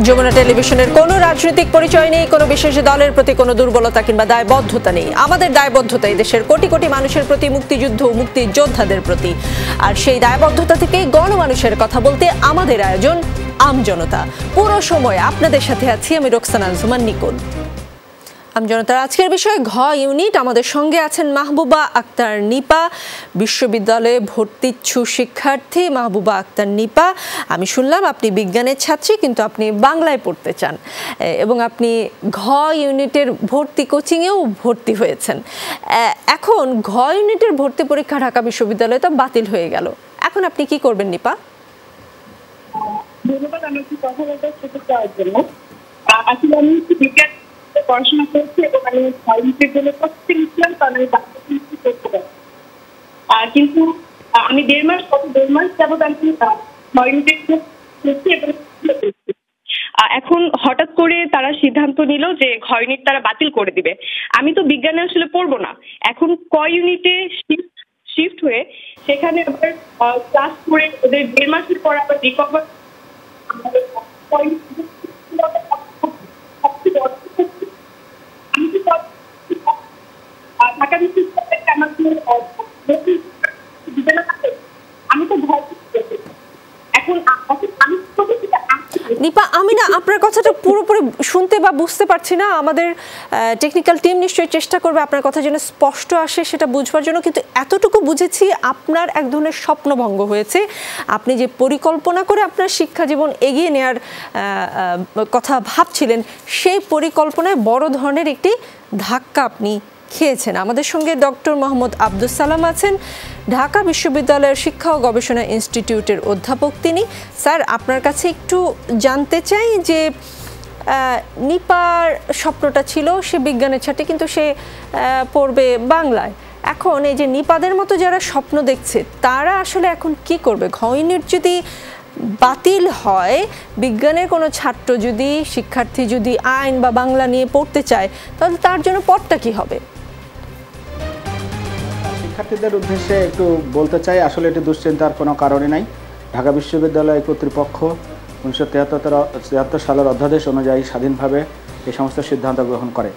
যমুনা টেলিভিশনের কোনো রাজনৈতিক পরিচয় নেই, কোনো বিশেষ দলের প্রতি কোনো দুর্বলতা কিংবা দায়বদ্ধতা নেই। আমাদের দায়বদ্ধতা এই দেশের কোটি কোটি মানুষের প্রতি, মুক্তিযুদ্ধ ও মুক্তিযোদ্ধাদের প্রতি। আর সেই দায়বদ্ধতা থেকেই গণমানুষের কথা বলতে আমাদের আয়োজন আমজনতা। পুরো সময় আপনাদের সাথে আছি আমি রোকসানা আনজুমান নিকুল। আমজনতার আজকের বিষয় ঘ ইউনিট। আমাদের সঙ্গে আছেন মাহবুবা আক্তার নিপা, বিশ্ববিদ্যালয়ে ভর্তিচ্ছু শিক্ষার্থী। মাহবুবা আক্তার নিপা, আমি শুনলাম আপনি বিজ্ঞানের ছাত্রী, কিন্তু আপনি বাংলায় পড়তে চান এবং আপনি ঘ ইউনিটের ভর্তি কোচিংয়েও ভর্তি হয়েছেন। এখন ঘ ইউনিটের ভর্তি পরীক্ষা ঢাকা বিশ্ববিদ্যালয়ে তো বাতিল হয়ে গেল, এখন আপনি কি করবেন নিপা? ধন্যবাদ আমাকে কথা বলার সুযোগ দেওয়ার জন্য। আসলে আমি বিজ্ঞান পড়াশোনা করছি এবং আমি সায়েন্সের জন্য প্রস্তুতি নিচ্ছিলাম, কারণ আমি করতে পারি। কিন্তু আমি দেড় মাস যাবত আমি এখন হঠাৎ করে তারা সিদ্ধান্ত নিল যে ঘ ইউনিট তারা বাতিল করে দিবে। আমি তো বিজ্ঞানে আসলে পড়বো না, এখন ক ইউনিটে শিফট হয়ে সেখানে আবার ক্লাস করে ওদের দেড় মাসের পর আবার রিকভার নিপা, আমি না আপনার কথাটা পুরোপুরি শুনতে বা বুঝতে পারছি না। আমাদের টেকনিক্যাল টিম নিশ্চয়ই চেষ্টা করবে আপনার কথা যেন স্পষ্ট আসে সেটা বুঝবার জন্য, কিন্তু এতটুকু বুঝেছি আপনার এক ধরনের স্বপ্নভঙ্গ হয়েছে। আপনি যে পরিকল্পনা করে আপনার শিক্ষা জীবন এগিয়ে নেওয়ার কথা ভাবছিলেন, সেই পরিকল্পনায় বড় ধরনের একটি ধাক্কা আপনি খেয়েছেন। আমাদের সঙ্গে ডক্টর মোহাম্মদ আব্দুস সালাম আছেন, ঢাকা বিশ্ববিদ্যালয়ের শিক্ষা ও গবেষণা ইনস্টিটিউটের অধ্যাপক তিনি। স্যার, আপনার কাছে একটু জানতে চাই যে নিপার স্বপ্নটা ছিল সে বিজ্ঞানের ছাত্রী, কিন্তু সে পড়বে বাংলায়। এখন এই যে নিপাদের মতো যারা স্বপ্ন দেখছে তারা আসলে এখন কি করবে? ঘ ইউনিট যদি বাতিল হয়, বিজ্ঞানের কোনো ছাত্র যদি শিক্ষার্থী যদি আইন বা বাংলা নিয়ে পড়তে চায়, তাহলে তার জন্য পথটা কি হবে? শিক্ষার্থীদের উদ্দেশ্যে একটু বলতে চাই, আসলে এটি দুশ্চিন্তার কোনো কারণে নাই। ঢাকা বিশ্ববিদ্যালয় কর্তৃপক্ষ 1973 সালের অধ্যাদেশ অনুযায়ী স্বাধীনভাবে এই সমস্ত সিদ্ধান্ত গ্রহণ করে।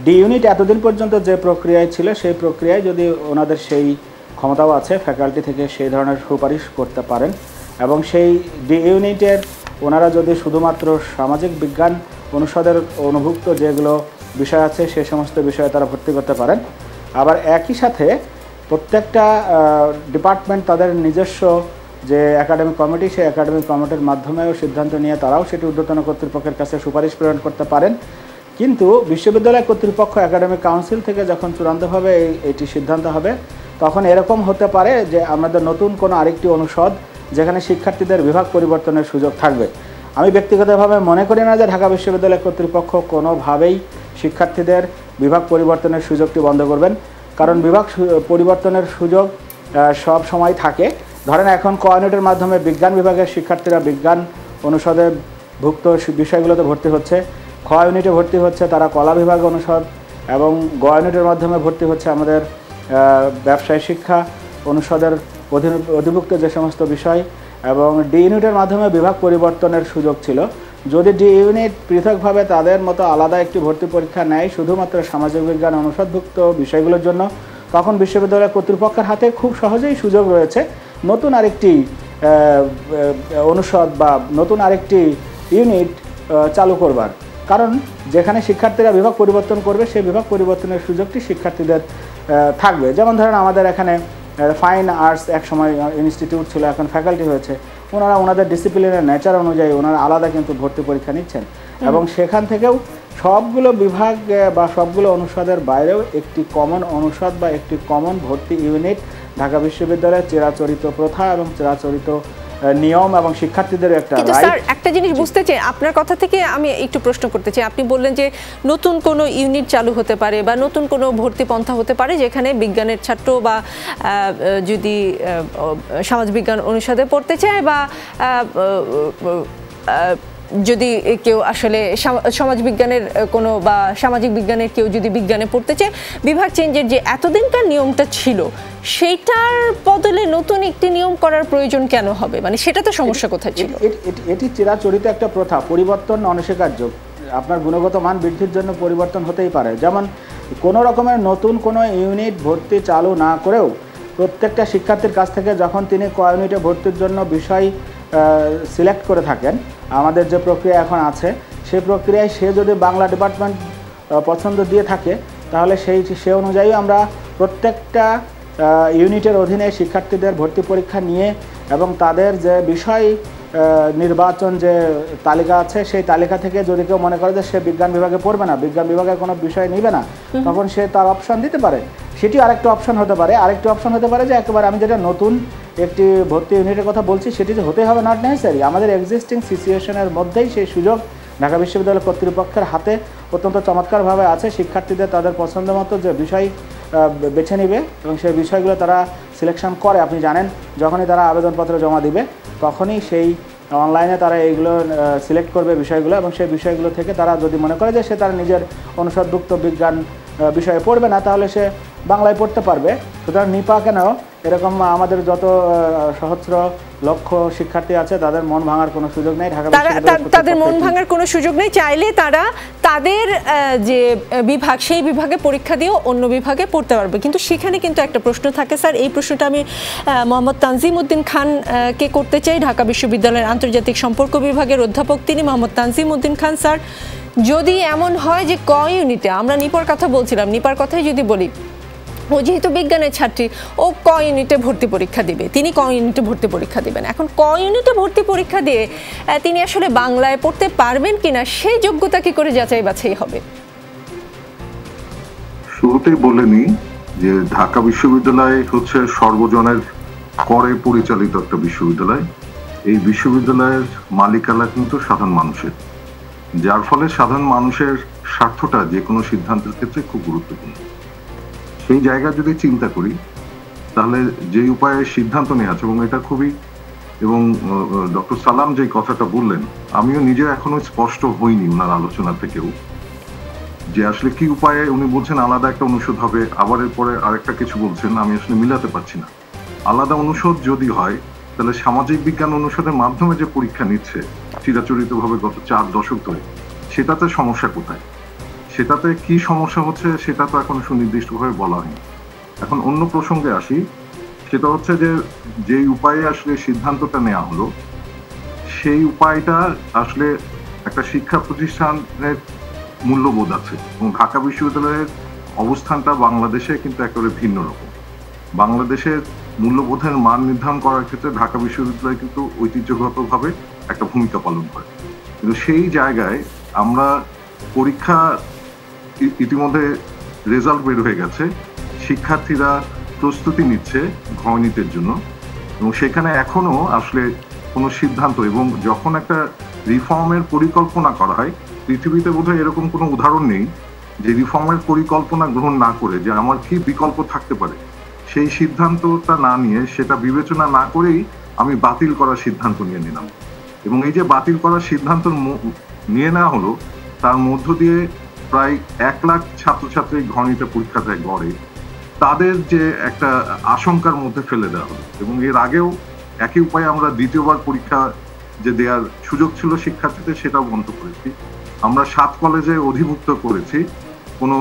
ডি ইউনিট এতদিন পর্যন্ত যে প্রক্রিয়ায় ছিল সেই প্রক্রিয়ায় যদি ওনাদের সেই ক্ষমতাও আছে ফ্যাকাল্টি থেকে সেই ধরনের সুপারিশ করতে পারেন, এবং সেই ডি ইউনিটের ওনারা যদি শুধুমাত্র সামাজিক বিজ্ঞান অনুষদের অনুভুক্ত যেগুলো বিষয় আছে সে সমস্ত বিষয়ে তারা ভর্তি করতে পারেন। আবার একই সাথে প্রত্যেকটা ডিপার্টমেন্ট তাদের নিজস্ব যে একাডেমিক কমিটি, সেই একাডেমিক কমিটির মাধ্যমেও সিদ্ধান্ত নিয়ে তারাও সেটি ঊর্ধ্বতন কর্তৃপক্ষের কাছে সুপারিশ প্রেরণ করতে পারেন। কিন্তু বিশ্ববিদ্যালয় কর্তৃপক্ষ একাডেমিক কাউন্সিল থেকে যখন চূড়ান্তভাবে এটি সিদ্ধান্ত হবে, তখন এরকম হতে পারে যে আমাদের নতুন কোনো আরেকটি অনুষদ যেখানে শিক্ষার্থীদের বিভাগ পরিবর্তনের সুযোগ থাকবে। আমি ব্যক্তিগতভাবে মনে করি না যে ঢাকা বিশ্ববিদ্যালয় কর্তৃপক্ষ কোনোভাবেই শিক্ষার্থীদের বিভাগ পরিবর্তনের সুযোগটি বন্ধ করবেন, কারণ বিভাগ পরিবর্তনের সুযোগ সব সময় থাকে। ধরেন এখন ক ইউনিটের মাধ্যমে বিজ্ঞান বিভাগের শিক্ষার্থীরা বিজ্ঞান অনুষদে ভুক্ত বিষয়গুলোতে ভর্তি হচ্ছে, খ ইউনিটে ভর্তি হচ্ছে তারা কলা বিভাগ অনুষদ, এবং গ ইউনিটের মাধ্যমে ভর্তি হচ্ছে আমাদের ব্যবসায় শিক্ষা অনুষদের অধিভুক্ত যে সমস্ত বিষয়, এবং ডি ইউনিটের মাধ্যমে বিভাগ পরিবর্তনের সুযোগ ছিল। যদি ডি ইউনিট পৃথকভাবে তাদের মতো আলাদা একটি ভর্তি পরীক্ষা নেয় শুধুমাত্র সামাজিক বিজ্ঞান অনুষদভুক্ত বিষয়গুলোর জন্য, তখন বিশ্ববিদ্যালয় কর্তৃপক্ষের হাতে খুব সহজেই সুযোগ রয়েছে নতুন আরেকটি অনুষদ বা নতুন আরেকটি ইউনিট চালু করবার। কারণ যেখানে শিক্ষার্থীরা বিভাগ পরিবর্তন করবে সেই বিভাগ পরিবর্তনের সুযোগটি শিক্ষার্থীদের থাকবে। যেমন ধরেন আমাদের এখানে ফাইন আর্টস এক সময় ইনস্টিটিউট ছিল, এখন ফ্যাকাল্টি হয়েছে। ওনারা ওনাদের ডিসিপ্লিনের নেচার অনুযায়ী ওনারা আলাদা কিন্তু ভর্তি পরীক্ষা নিচ্ছেন, এবং সেখান থেকেও সবগুলো বিভাগ বা সবগুলো অনুষদের বাইরেও একটি কমন অনুষদ বা একটি কমন ভর্তি ইউনিট ঢাকা বিশ্ববিদ্যালয়ের চিরাচরিত প্রথা এবং চিরাচরিত নিয়ম এবং শিক্ষার্থীদের একটা রাইট। স্যার, একটা জিনিস বুঝতে চাই আপনার কথা থেকে, আমি একটু প্রশ্ন করতে চাই। আপনি বললেন যে নতুন কোনো ইউনিট চালু হতে পারে বা নতুন কোনো ভর্তি পন্থা হতে পারে যেখানে বিজ্ঞানের ছাত্র বা যদি সমাজবিজ্ঞান অনুষদে পড়তে চায় বা যদি কেউ আসলে সমাজবিজ্ঞানের কোনো বা সামাজিক বিজ্ঞানের কেউ যদি বিজ্ঞানে পড়তে চায়, বিভাগ চেঞ্জের যে এতদিনকার নিয়মটা ছিল সেইটার বদলে নতুন একটি নিয়ম করার প্রয়োজন কেন হবে? মানে সেটা তো সমস্যা কোথায় ছিল? এটি চিরাচরিত একটা প্রথা, পরিবর্তন অনস্বীকার্য। আপনার গুণগত মান বৃদ্ধির জন্য পরিবর্তন হতেই পারে। যেমন কোনো রকমের নতুন কোনো ইউনিট ভর্তি চালু না করেও প্রত্যেকটা শিক্ষার্থীর কাছ থেকে যখন তিনি ক ইউনিটে ভর্তির জন্য বিষয় সিলেক্ট করে থাকেন, আমাদের যে প্রক্রিয়া এখন আছে সেই প্রক্রিয়ায় সে যদি বাংলা ডিপার্টমেন্ট পছন্দ দিয়ে থাকে তাহলে সে অনুযায়ী আমরা প্রত্যেকটা ইউনিটের অধীনে শিক্ষার্থীদের ভর্তি পরীক্ষা নিয়ে এবং তাদের যে বিষয় নির্বাচন যে তালিকা আছে সেই তালিকা থেকে যদি কেউ মনে করে যে সে বিজ্ঞান বিভাগে পড়বে না, বিজ্ঞান বিভাগের কোনো বিষয় নিবে না, তখন সে তার অপশন দিতে পারে। সেটি আরেকটা অপশন হতে পারে। আরেকটি অপশন হতে পারে যে একেবারে আমি যেটা নতুন একটি ভর্তি ইউনিটের কথা বলছি সেটি যে হতে হবে নট নেসেসারি, আমাদের এক্সিস্টিং সিচুয়েশনের মধ্যেই সেই সুযোগ ঢাকা বিশ্ববিদ্যালয় কর্তৃপক্ষের হাতে অত্যন্ত চমৎকারভাবে আছে। শিক্ষার্থীদের তাদের পছন্দ মতো যে বিষয় বেছে নিবে এবং সেই বিষয়গুলো তারা সিলেকশন করে। আপনি জানেন যখনই তারা আবেদনপত্র জমা দিবে তখনই সেই অনলাইনে তারা এইগুলো সিলেক্ট করবে বিষয়গুলো, এবং সেই বিষয়গুলো থেকে তারা যদি মনে করে যে সে তার নিজের অনুষদভুক্ত বিজ্ঞান বিষয়ে পড়বে না তাহলে সে বাংলায় পড়তে পারবে। সুতরাং নিপা কেন, এরকম আমাদের যত সহস্র লক্ষ শিক্ষার্থী আছে তাদের মন ভাঙার কোনো সুযোগ নেই। তাদের মন ভাঙার কোনো সুযোগ নেই। চাইলে তারা তাদের যে বিভাগ সেই বিভাগে পরীক্ষা দিয়েও অন্য বিভাগে পড়তে পারবে। কিন্তু সেখানে কিন্তু একটা প্রশ্ন থাকে স্যার, এই প্রশ্নটা আমি মোহাম্মদ তানজিম উদ্দিন খানকে করতে চাই। ঢাকা বিশ্ববিদ্যালয়ের আন্তর্জাতিক সম্পর্ক বিভাগের অধ্যাপক তিনি, মোহাম্মদ তানজিম উদ্দিন খান। স্যার, যদি এমন হয় যে ক ইউনিটে, আমরা নিপার কথা বলছিলাম, নিপার কথাই যদি বলি, ও যেহেতু বিজ্ঞানের ছাত্রী ও ক ইউনিটে ভর্তি পরীক্ষা দিবে, তিনি ক ইউনিটে ভর্তি পরীক্ষা দিবেন। এখন ক ইউনিটে ভর্তি পরীক্ষা দিয়ে তিনি আসলে বাংলায় পড়তে পারবেন কিনা সেই যোগ্যতা কি করে যাচাই বাছাই হবে? শুরুতেই বলে নিই যে ঢাকা বিশ্ববিদ্যালয় হচ্ছে সর্বজনের করে পরিচালিত একটা বিশ্ববিদ্যালয়। এই বিশ্ববিদ্যালয়ের মালিকানা কিন্তু সাধারণ মানুষের, যার ফলে সাধারণ মানুষের স্বার্থটা যে কোনো সিদ্ধান্তের ক্ষেত্রে খুব গুরুত্বপূর্ণ। সেই জায়গা যদি চিন্তা করি তাহলে যে উপায়ে সিদ্ধান্ত নেওয়া আছে, এবং ডক্টর সালাম যে কথাটা বললেন, আমিও নিজে এখনো স্পষ্ট হইনি ওনার আলোচনা থেকেও যে আসলে কি উপায়ে উনি বলছেন আলাদা একটা অনুষদ হবে, আবার এরপরে আরেকটা কিছু বলছেন, আমি আসলে মিলাতে পারছি না। আলাদা অনুষদ যদি হয় তাহলে সামাজিক বিজ্ঞান অনুষদের মাধ্যমে যে পরীক্ষা নিচ্ছে চিরাচরিতভাবে গত 4 দশক ধরে, সেটাতে সমস্যা কোথায়, সেটাতে কি সমস্যা হচ্ছে সেটা তো এখন সুনির্দিষ্টভাবে বলা হয়নি। এখন অন্য প্রসঙ্গে আসি, সেটা হচ্ছে যে উপায়ে আসলে সিদ্ধান্তটা নেওয়া হলো সেই উপায়টা আসলে একটা শিক্ষা প্রতিষ্ঠানের মূল্যবোধ আছে, এবং ঢাকা বিশ্ববিদ্যালয়ের অবস্থানটা বাংলাদেশে কিন্তু একেবারে ভিন্ন রকম। বাংলাদেশের মূল্যবোধের মান নির্ধারণ করার ক্ষেত্রে ঢাকা বিশ্ববিদ্যালয় কিন্তু ঐতিহ্যগতভাবে একটা ভূমিকা পালন করে। কিন্তু সেই জায়গায় আমরা পরীক্ষা ইতিমধ্যে রেজাল্ট বের হয়ে গেছে, শিক্ষার্থীরা প্রস্তুতি নিচ্ছে ঘনিতের জন্য, এবং সেখানে এখনো আসলে কোনো সিদ্ধান্ত, এবং যখন একটা রিফর্মের পরিকল্পনা করা হয়, পৃথিবীতে বোধহয় এরকম কোনো উদাহরণ নেই যে রিফর্মের পরিকল্পনা গ্রহণ না করে যে আমার কি বিকল্প থাকতে পারে সেই সিদ্ধান্তটা না নিয়ে, সেটা বিবেচনা না করেই আমি বাতিল করার সিদ্ধান্ত নিয়ে নিলাম। এবং এই যে বাতিল করার সিদ্ধান্ত নিয়ে নেওয়া হলো, তার মধ্য দিয়ে প্রায় 1 লাখ ছাত্রছাত্রী ঘনিতে পরীক্ষা দেয় গড়ে, তাদের যে একটা আশঙ্কার মধ্যে ফেলে দেওয়া হলো। এবং এর আগেও একই উপায়ে আমরা দ্বিতীয়বার পরীক্ষা যে দেওয়ার সুযোগ ছিল শিক্ষার্থীদের, সেটাও বন্ধ করেছি। আমরা 7 কলেজে অধিভুক্ত করেছি। কোনো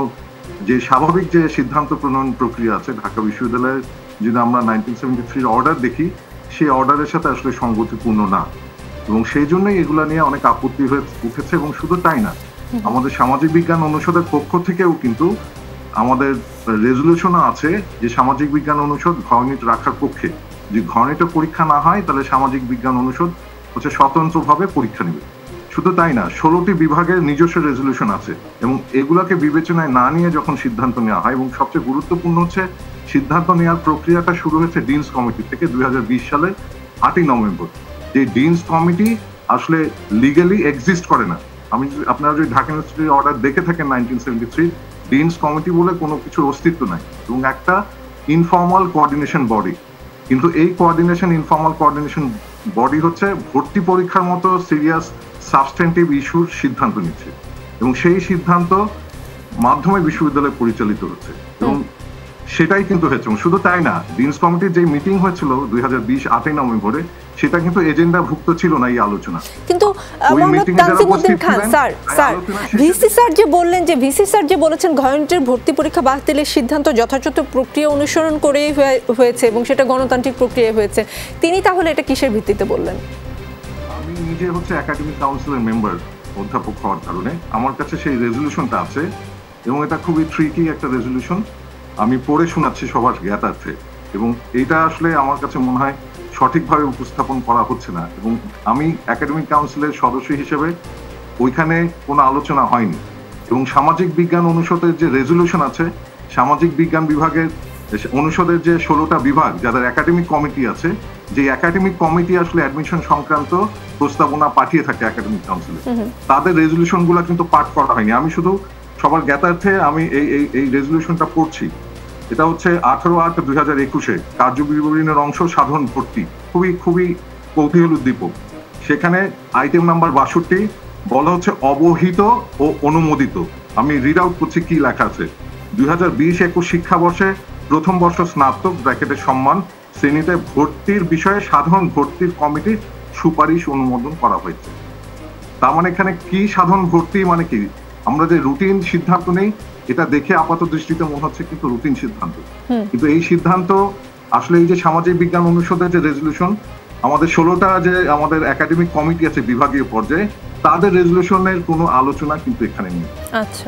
যে স্বাভাবিক যে সিদ্ধান্ত প্রণয়ন প্রক্রিয়া আছে ঢাকা বিশ্ববিদ্যালয়ের, যদি আমরা 1973 অর্ডার দেখি, সেই অর্ডারের সাথে আসলে সঙ্গতিপূর্ণ না, এবং সেই জন্যই এগুলা নিয়ে অনেক আপত্তি হয়ে উঠেছে। এবং শুধু তাই না, আমাদের সামাজিক বিজ্ঞান অনুষদের পক্ষ থেকেও কিন্তু আমাদের রেজলিউশন আছে যে সামাজিক বিজ্ঞান অনুষদ ঘনিট রাখার পক্ষে। যদি ঘনিটে পরীক্ষা না হয় তাহলে সামাজিক বিজ্ঞান অনুষদ হচ্ছে স্বতন্ত্রভাবে পরীক্ষা নেবে। শুধু তাই না, 16টি বিভাগের নিজস্ব রেজলিউশন আছে, এবং এগুলাকে বিবেচনায় না নিয়ে যখন সিদ্ধান্ত নেওয়া হয়, এবং সবচেয়ে গুরুত্বপূর্ণ হচ্ছে সিদ্ধান্ত নেওয়ার প্রক্রিয়াটা শুরু হয়েছে ডিনস কমিটি থেকে 2020 সালের 8ই নভেম্বর। যে ডিনস কমিটি আসলে লিগালি এক্সিস্ট করে না। আপনারা যদি ঢাকা ইউনিভার্সিটির অর্ডার দেখে থাকেন 1973, ডিনস কমিটি বলে কোনো কিছুর অস্তিত্ব নাই, এবং একটা ইনফর্মাল কোঅর্ডিনেশন বডি। কিন্তু এই ইনফর্মাল কোঅর্ডিনেশন বডি হচ্ছে ভর্তি পরীক্ষার মতো সিরিয়াস সাবস্টেন্টিভ ইস্যুর সিদ্ধান্ত নিচ্ছে এবং সেই সিদ্ধান্ত মাধ্যমে বিশ্ববিদ্যালয় পরিচালিত হচ্ছে এবং সেটাই কিন্তু হয়েছে। শুধু তাই না, ডিনস কমিটির যে মিটিং হয়েছিল 2020 8 নভেম্বরে, সেটা কিন্তু এজেন্ডা ভুক্ত ছিল না এই আলোচনা। কিন্তু মোহাম্মদ তানজিমউদ্দিন খান স্যার ভিসি স্যার যে বললেন, যে ভিসি স্যার যে বলেছেন গণিতের ভর্তি পরীক্ষা বাতিলের সিদ্ধান্ত যথাযথ প্রক্রিয়া অনুসরণ করে হয়েছে এবং সেটা গণতান্ত্রিক প্রক্রিয়া হয়েছে, তিনি তাহলে এটা কিসের ভিত্তিতে বললেন? আমি নিজে হচ্ছে একাডেমিক কাউন্সিলের মেম্বার অধ্যাপক হওয়ার কারণে আমার কাছে সেই রেজলিউশনটা আছে এবং এটা খুবই ট্রিকি একটা রেজলিউশন। আমি পড়ে শোনাচ্ছি সবার জ্ঞাতার্থে এবং এটা আসলে আমার কাছে মনে হয় সঠিকভাবে উপস্থাপন করা হচ্ছে না এবং আমি একাডেমিক কাউন্সিলের সদস্য হিসেবে ওইখানে কোনো আলোচনা হয়নি এবং সামাজিক বিজ্ঞান অনুষদের যে রেজলিউশন আছে, সামাজিক বিজ্ঞান বিভাগের অনুষদের যে 16টা বিভাগ যাদের একাডেমিক কমিটি আছে, যে একাডেমিক কমিটি আসলে অ্যাডমিশন সংক্রান্ত প্রস্তাবনা পাঠিয়ে থাকে একাডেমিক কাউন্সিলে, তাদের রেজলিউশন গুলা কিন্তু পাঠ করা হয়নি। আমি শুধু সবার জ্ঞাতার্থে আমি এই রেজলিউশনটা পড়ছি। এটা হচ্ছে 18/8/2021 কার্যবিবরণীর অংশ সাধারণ ভর্তি, খুবই কৌতূহল উদ্দীপক। সেখানে আইটেম নাম্বার 62 বলা হচ্ছে অবহিত ও অনুমোদিত। আমি রিড আউট করছি কি লেখা আছে। 2020-21 শিক্ষাবর্ষে প্রথম বর্ষ স্নাতক ব্র্যাকেটের সম্মান শ্রেণীতে ভর্তির বিষয়ে সাধারণ ভর্তির কমিটির সুপারিশ অনুমোদন করা হয়েছে। তার মানে এখানে কি সাধারণ ভর্তি মানে কি? আমরা যে রুটিন সিদ্ধান্ত নেই, এটা দেখে আপাত দৃষ্টিতে মনে হচ্ছে কিন্তু রুটিন সিদ্ধান্ত, কিন্তু এই সিদ্ধান্ত আসলে এই যে সামাজিক বিজ্ঞান অনুষদের যে রেজলিউশন, আমাদের 16টা যে আমাদের একাডেমিক কমিটি আছে বিভাগীয় পর্যায়ে, তাদের রেজলিউশনের কোনো আলোচনা কিন্তু এখানে নেই।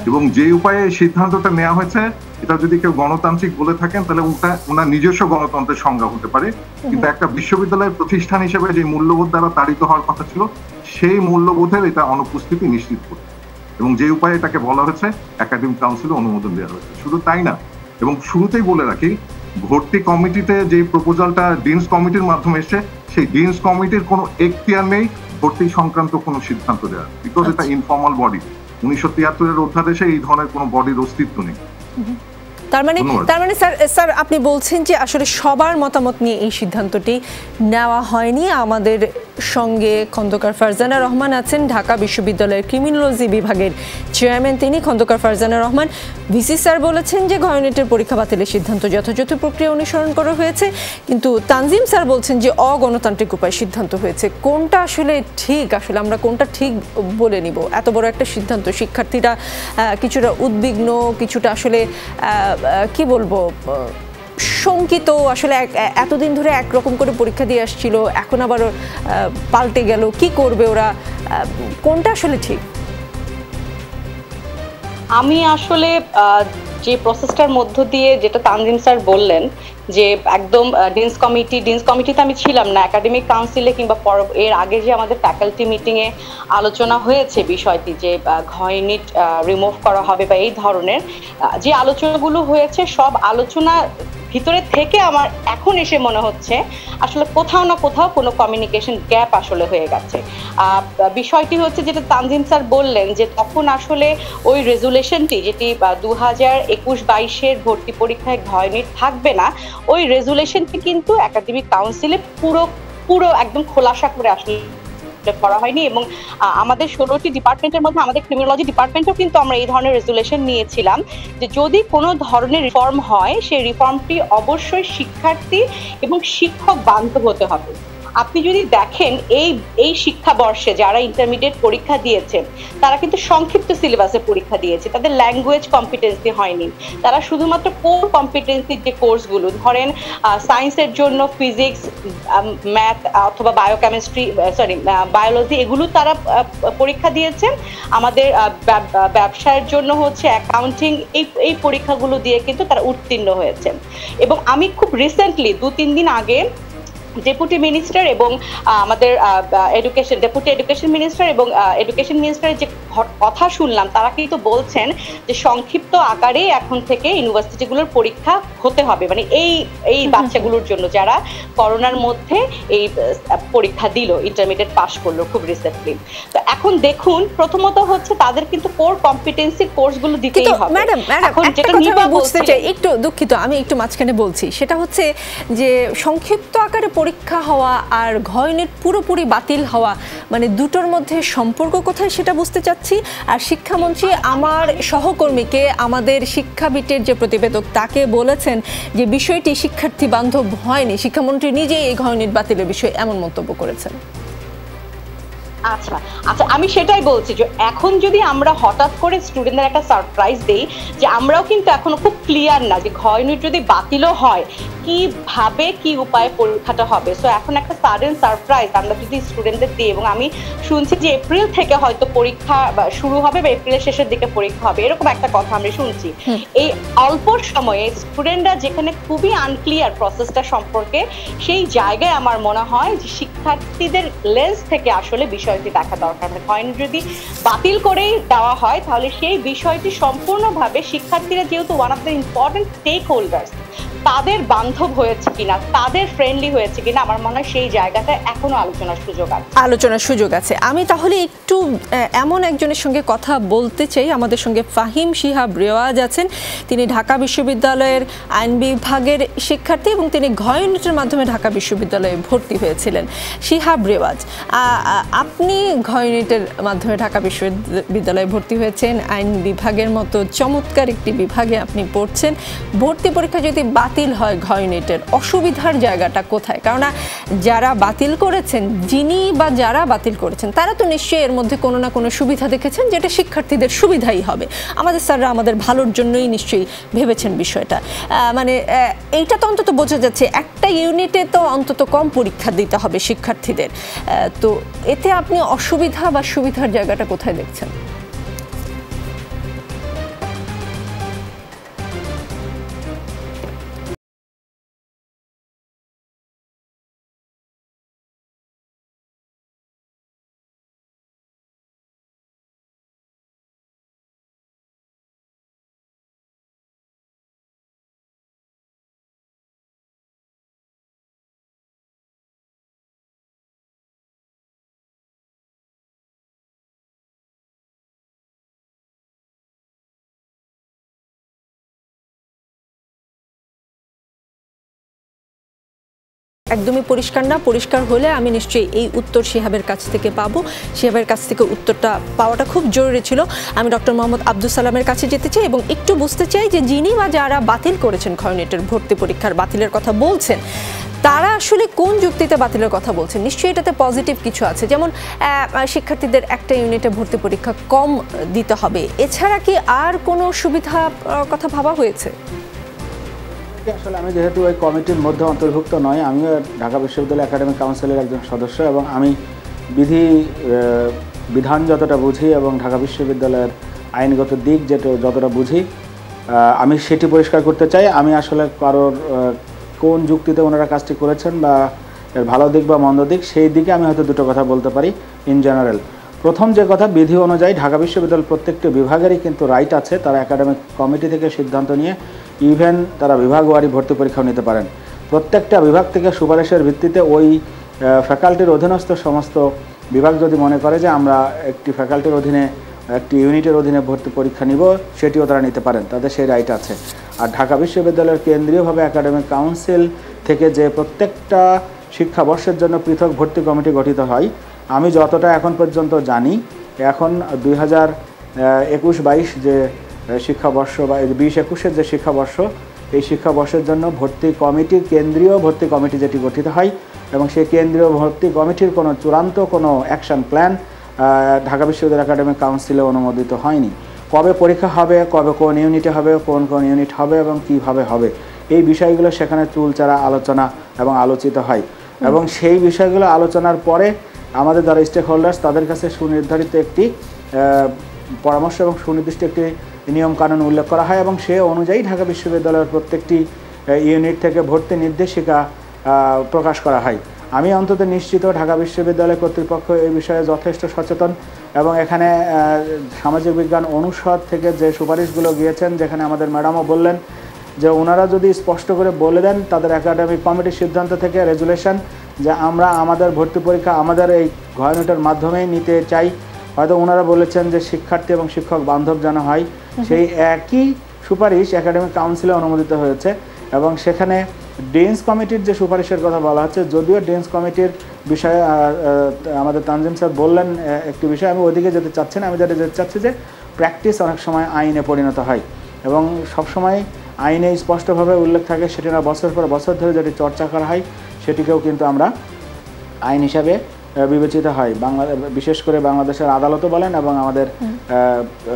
এবং যে উপায়ে সিদ্ধান্তটা নেওয়া হয়েছে, এটা যদি কেউ গণতান্ত্রিক বলে থাকেন তাহলে ওনার নিজস্ব গণতন্ত্রের সংজ্ঞা হতে পারে, কিন্তু একটা বিশ্ববিদ্যালয়ের প্রতিষ্ঠান হিসেবে যে মূল্যবোধ দ্বারা তাড়িত হওয়ার কথা ছিল, সেই মূল্যবোধের এটা অনুপস্থিতি নিশ্চিত করে এবং যে উপায়ে এটাকে বলা হয়েছে একাডেমিক কাউন্সিলে অনুমোদন দেওয়া হয়েছে। শুধু তাই না, এবং শুরুতেই বলে রাখি, ভর্তি কমিটিতে যে প্রপোজালটা ডিনস কমিটির মাধ্যমে এসছে, সেই ডিনস কমিটির কোনো এখতিয়ার নেই ভর্তি সংক্রান্ত কোনো সিদ্ধান্ত দেওয়ার, বিকজ এটা ইনফর্মাল বডি। 1973-এর অধ্যাদেশে এই ধরনের কোনো বডির অস্তিত্ব নেই। তার মানে স্যার আপনি বলছেন যে আসলে সবার মতামত নিয়ে এই সিদ্ধান্তটি নেওয়া হয়নি। আমাদের সঙ্গে খন্দকার ফারজানা রহমান আছেন, ঢাকা বিশ্ববিদ্যালয়ের ক্রিমিনোলজি বিভাগের চেয়ারম্যান তিনি, খন্দকার ফারজানা রহমান। ভিসি স্যার বলেছেন যে গণিতের পরীক্ষা বাতিলের সিদ্ধান্ত যথাযথ প্রক্রিয়া অনুসরণ করা হয়েছে, কিন্তু তানজিম স্যার বলছেন যে অগণতান্ত্রিক উপায়ে সিদ্ধান্ত হয়েছে। কোনটা আসলে ঠিক? আসলে আমরা কোনটা ঠিক বলে নিব? এত বড় একটা সিদ্ধান্ত, শিক্ষার্থীরা কিছুটা উদ্বিগ্ন, কিছুটা আসলে কি বলবো শঙ্কিত। আসলে এতদিন ধরে একরকম করে পরীক্ষা দিয়ে আসছিল, এখন আবার পাল্টে গেল, কি করবে ওরা? কোনটা আসলে ঠিক? আমি আসলে যে প্রসেসটার মধ্য দিয়ে যেটা তানজিম স্যার বললেন যে একদম ডিনস কমিটিতে আমি ছিলাম না, একাডেমিক কাউন্সিলে কিংবা এর আগে যে আমাদের ফ্যাকাল্টি মিটিংয়ে আলোচনা হয়েছে বিষয়টি যে ঘয়নিট রিমুভ করা হবে বা এই ধরনের যে আলোচনাগুলো হয়েছে, সব আলোচনা ভিতরে থেকে আমার এখন এসে মনে হচ্ছে আসলে কোথাও না কোথাও কোনো কমিউনিকেশন গ্যাপ আসলে হয়ে গেছে। বিষয়টি হচ্ছে যেটা তানজিম স্যার বললেন যে তখন আসলে ওই রেজুলেশনটি যেটি 2021-22-এর ভর্তি পরীক্ষায় ঘয়নিট থাকবে না, ওই রেজুলেশনটি কিন্তু একাডেমিক কাউন্সিলে পুরো একদম খোলাসা করে আসলে করা হয়নি এবং আমাদের 16টি ডিপার্টমেন্টের মধ্যে আমাদের ক্রিমিনোলজি ডিপার্টমেন্টও কিন্তু আমরা এই ধরনের রেজুলেশন নিয়েছিলাম যে যদি কোনো ধরনের রিফর্ম হয়, সেই রিফর্মটি অবশ্যই শিক্ষার্থী এবং শিক্ষক বান্ধব হতে হবে। আপনি যদি দেখেন এই শিক্ষাবর্ষে যারা ইন্টারমিডিয়েট পরীক্ষা দিয়েছেন তারা কিন্তু সংক্ষিপ্ত সিলেবাসে পরীক্ষা দিয়েছে, তাদের ল্যাঙ্গুয়েজ কম্পিটেন্সি হয়নি, তারা শুধুমাত্র কোর কম্পিটেন্সির যে কোর্সগুলো ধরেন সায়েন্সের জন্য ফিজিক্স, ম্যাথ অথবা বায়োলজি এগুলো তারা পরীক্ষা দিয়েছেন। আমাদের ব্যবসায়ের জন্য হচ্ছে অ্যাকাউন্টিং, এই পরীক্ষাগুলো দিয়ে কিন্তু তারা উত্তীর্ণ হয়েছেন। এবং আমি খুব রিসেন্টলি 2-3 দিন আগে ডেপুটি মিনিস্টার এবং আমাদের ডেপুটি এডুকেশন মিনিস্টার এবং এডুকেশন মিনিস্টারের যে কথা শুনলাম, তারা কিন্তু বলছেন যে সংক্ষিপ্ত আকারে এখন থেকে ইউনিভার্সিটিগুলোর পরীক্ষা হতে হবে, মানে এই বাচ্চাগুলোর জন্য যারা করোনার মধ্যে এই পরীক্ষা দিল, ইন্টারমিডিয়েট পাস করলো খুব রিসেন্টলি। তো এখন দেখুন, প্রথমত হচ্ছে তাদের কিন্তু কোর কম্পিটেন্সি কোর্সগুলো দিতেই হবে। ম্যাডাম এখন যেটা নিবা বলতে চাই, একটু দুঃখিত আমি একটু মাঝখানে বলছি, সেটা হচ্ছে যে সংক্ষিপ্ত আকারে পরীক্ষা হওয়া আর ঘ ইউনিট পুরোপুরি বাতিল হওয়া মানে দুটোর মধ্যে সম্পর্ক কোথায় সেটা বুঝতে চাচ্ছি। আর শিক্ষামন্ত্রী আমার সহকর্মীকে, আমাদের শিক্ষাবিটের যে প্রতিবেদক তাকে বলেছেন যে বিষয়টি শিক্ষার্থী বান্ধব হয়নি। শিক্ষামন্ত্রী নিজেই এই ঘ ইউনিট বাতিলের বিষয়ে এমন মন্তব্য করেছেন। আচ্ছা আচ্ছা, আমি সেটাই বলছি যে এখন যদি আমরা হঠাৎ করে স্টুডেন্টদের একটা সারপ্রাইজ দেই, যে আমরাও কিন্তু এখনো খুব ক্লিয়ার না যে ঘ ইউনিট যদি বাতিলও হয় কিভাবে কি উপায়ে পরীক্ষাটা হবে। সো এখন একটা সাডেন সারপ্রাইজ আমরা যদি স্টুডেন্টদের দিই, এবং আমি শুনছি যে এপ্রিল থেকে হয়তো পরীক্ষা শুরু হবে বা এপ্রিলের শেষের দিকে পরীক্ষা হবে, এরকম একটা কথা আমরা শুনছি। এই অল্প সময়ে স্টুডেন্টরা যেখানে খুবই আনক্লিয়ার প্রসেসটা সম্পর্কে, সেই জায়গায় আমার মনে হয় যে শিক্ষার্থীদের লেন্স থেকে আসলে বিষয়টি দেখা দরকার। মানে ঘ ইউনিট যদি বাতিল করেই দেওয়া হয় তাহলে সেই বিষয়টি সম্পূর্ণভাবে শিক্ষার্থীরা যেহেতু one of the important stake holders, তাদের বান্ধব হয়েছে কিনা, তাদের ফ্রেন্ডলি হয়েছে কিনা, আমার মনে হয় সেই জায়গাটা এখনো আলোচনার সুযোগ আছে। আমি তাহলে একটু এমন একজনের সঙ্গে কথা বলতে চাই, আমাদের সঙ্গে ফাহিম শিহাব রেওয়াজ আছেন। তিনি ঢাকা বিশ্ববিদ্যালয়ের আইন বিভাগের শিক্ষার্থী এবং তিনি ঘ ইউনিটের মাধ্যমে ঢাকা বিশ্ববিদ্যালয়ে ভর্তি হয়েছিলেন। শিহাব রেওয়াজ, আপনি ঘ ইউনিটের মাধ্যমে ঢাকা বিশ্ববিদ্যালয়ে ভর্তি হয়েছেন, আইন বিভাগের মতো চমৎকার একটি বিভাগে আপনি পড়ছেন। ভর্তি পরীক্ষা যদি বাতিল হয় ঘ ইউনিটের, অসুবিধার জায়গাটা কোথায়? কারণ যারা বাতিল করেছেন, যিনি বা যারা বাতিল করেছেন তারা তো নিশ্চয়ই এর মধ্যে কোনো না কোনো সুবিধা দেখেছেন যেটা শিক্ষার্থীদের সুবিধাই হবে। আমাদের স্যাররা আমাদের ভালোর জন্যই নিশ্চয়ই ভেবেছেন বিষয়টা। মানে এইটা তো অন্তত বোঝা যাচ্ছে, একটা ইউনিটে তো অন্তত কম পরীক্ষা দিতে হবে শিক্ষার্থীদের। তো এতে আপনি অসুবিধা বা সুবিধার জায়গাটা কোথায় দেখছেন? একদমই পরিষ্কার না। পরিষ্কার হলে আমি নিশ্চয়ই এই উত্তর শিহাবের কাছ থেকে পাবো। শিহাবের কাছ থেকে উত্তরটা পাওয়াটা খুব জরুরি ছিল। আমি ডক্টর মোহাম্মদ আব্দুল সালামের কাছে যেতে চাই এবং একটু বুঝতে চাই যে যিনি বা যারা বাতিল করেছেন ঘ ইউনিটের ভর্তি পরীক্ষার বাতিলের কথা বলছেন, তারা আসলে কোন যুক্তিতে বাতিলের কথা বলছেন? নিশ্চয়ই এটাতে পজিটিভ কিছু আছে, যেমন শিক্ষার্থীদের একটা ইউনিটে ভর্তি পরীক্ষা কম দিতে হবে। এছাড়া কি আর কোনো সুবিধা কথা ভাবা হয়েছে? আসলে আমি যেহেতু ওই কমিটির মধ্যে অন্তর্ভুক্ত নয়, আমিও ঢাকা বিশ্ববিদ্যালয় একাডেমিক কাউন্সিলের একজন সদস্য এবং আমি বিধান যতটা বুঝি এবং ঢাকা বিশ্ববিদ্যালয়ের আইনগত দিক যতটা বুঝি, আমি সেটি পরিষ্কার করতে চাই। আমি আসলে কারোর কোন যুক্তিতে ওনারা কাজটি করেছেন বা এর ভালো দিক বা মন্দ দিক, সেই দিকে আমি হয়তো দুটো কথা বলতে পারি ইন জেনারেল। প্রথম যে কথা, বিধি অনুযায়ী ঢাকা বিশ্ববিদ্যালয়ের প্রত্যেকটি বিভাগেরই কিন্তু রাইট আছে, তারা একাডেমিক কমিটি থেকে সিদ্ধান্ত নিয়ে ইভেন তারা বিভাগ ওয়ারি ভর্তি পরীক্ষাও নিতে পারেন। প্রত্যেকটা বিভাগ থেকে সুপারিশের ভিত্তিতে ওই ফ্যাকাল্টির অধীনস্থ সমস্ত বিভাগ যদি মনে করে যে আমরা একটি ফ্যাকাল্টির অধীনে, একটি ইউনিটের অধীনে ভর্তি পরীক্ষা নিব, সেটিও তারা নিতে পারেন, তাদের সেই রাইট আছে। আর ঢাকা বিশ্ববিদ্যালয়ের কেন্দ্রীয়ভাবে একাডেমিক কাউন্সিল থেকে যে প্রত্যেকটা শিক্ষাবর্ষের জন্য পৃথক ভর্তি কমিটি গঠিত হয়, আমি যতটা এখন পর্যন্ত জানি, এখন 2021-22 যে শিক্ষাবর্ষ বা 20-21-এর যে শিক্ষাবর্ষ, এই শিক্ষাবর্ষের জন্য ভর্তি কমিটি, কেন্দ্রীয় ভর্তি কমিটি যেটি গঠিত হয়, এবং সেই কেন্দ্রীয় ভর্তি কমিটির কোনো চূড়ান্ত কোনো অ্যাকশন প্ল্যান ঢাকা বিশ্ববিদ্যালয় একাডেমিক কাউন্সিলে অনুমোদিত হয়নি। কবে পরীক্ষা হবে, কবে কোন ইউনিটে হবে, কোন কোন ইউনিট হবে এবং কিভাবে হবে, এই বিষয়গুলো সেখানে চুলচারা আলোচনা এবং আলোচিত হয়। এবং সেই বিষয়গুলো আলোচনার পরে আমাদের যারা স্টেক হোল্ডার্স, তাদের কাছে সুনির্ধারিত একটি পরামর্শ এবং সুনির্দিষ্ট একটি নিয়মকানুন উল্লেখ করা হয় এবং সে অনুযায়ী ঢাকা বিশ্ববিদ্যালয়ের প্রত্যেকটি ইউনিট থেকে ভর্তি নির্দেশিকা প্রকাশ করা হয়। আমি অন্তত নিশ্চিত ঢাকা বিশ্ববিদ্যালয় কর্তৃপক্ষ এই বিষয়ে যথেষ্ট সচেতন এবং এখানে সামাজিক বিজ্ঞান অনুষদ থেকে যে সুপারিশগুলো গিয়েছেন, যেখানে আমাদের ম্যাডামও বললেন যে ওনারা যদি স্পষ্ট করে বলে দেন তাদের একাডেমিক কমিটির সিদ্ধান্ত থেকে রেজুলেশন যে আমরা আমাদের ভর্তি পরীক্ষা আমাদের এই ঘ ইউনিটের মাধ্যমেই নিতে চাই, হয়তো ওনারা বলেছেন যে শিক্ষার্থী এবং শিক্ষক বান্ধব যেন হয়, সেই একই সুপারিশ একাডেমিক কাউন্সিলে অনুমোদিত হয়েছে এবং সেখানে ডিনস কমিটির যে সুপারিশের কথা বলা হচ্ছে, যদিও ডিনস কমিটির বিষয়ে আমাদের তানজিম স্যার বললেন একটি বিষয়, আমি ওইদিকে যেতে চাচ্ছি না। আমি যেতে চাচ্ছি যে প্র্যাকটিস অনেক সময় আইনে পরিণত হয় এবং সবসময় আইনে স্পষ্টভাবে উল্লেখ থাকে, সেটি না বছর পর বছর ধরে যেটি চর্চা করা হয় সেটিকেও কিন্তু আমরা আইন হিসাবে বিবেচিত হয়। বিশেষ করে বাংলাদেশের আদালতও বলেন এবং আমাদের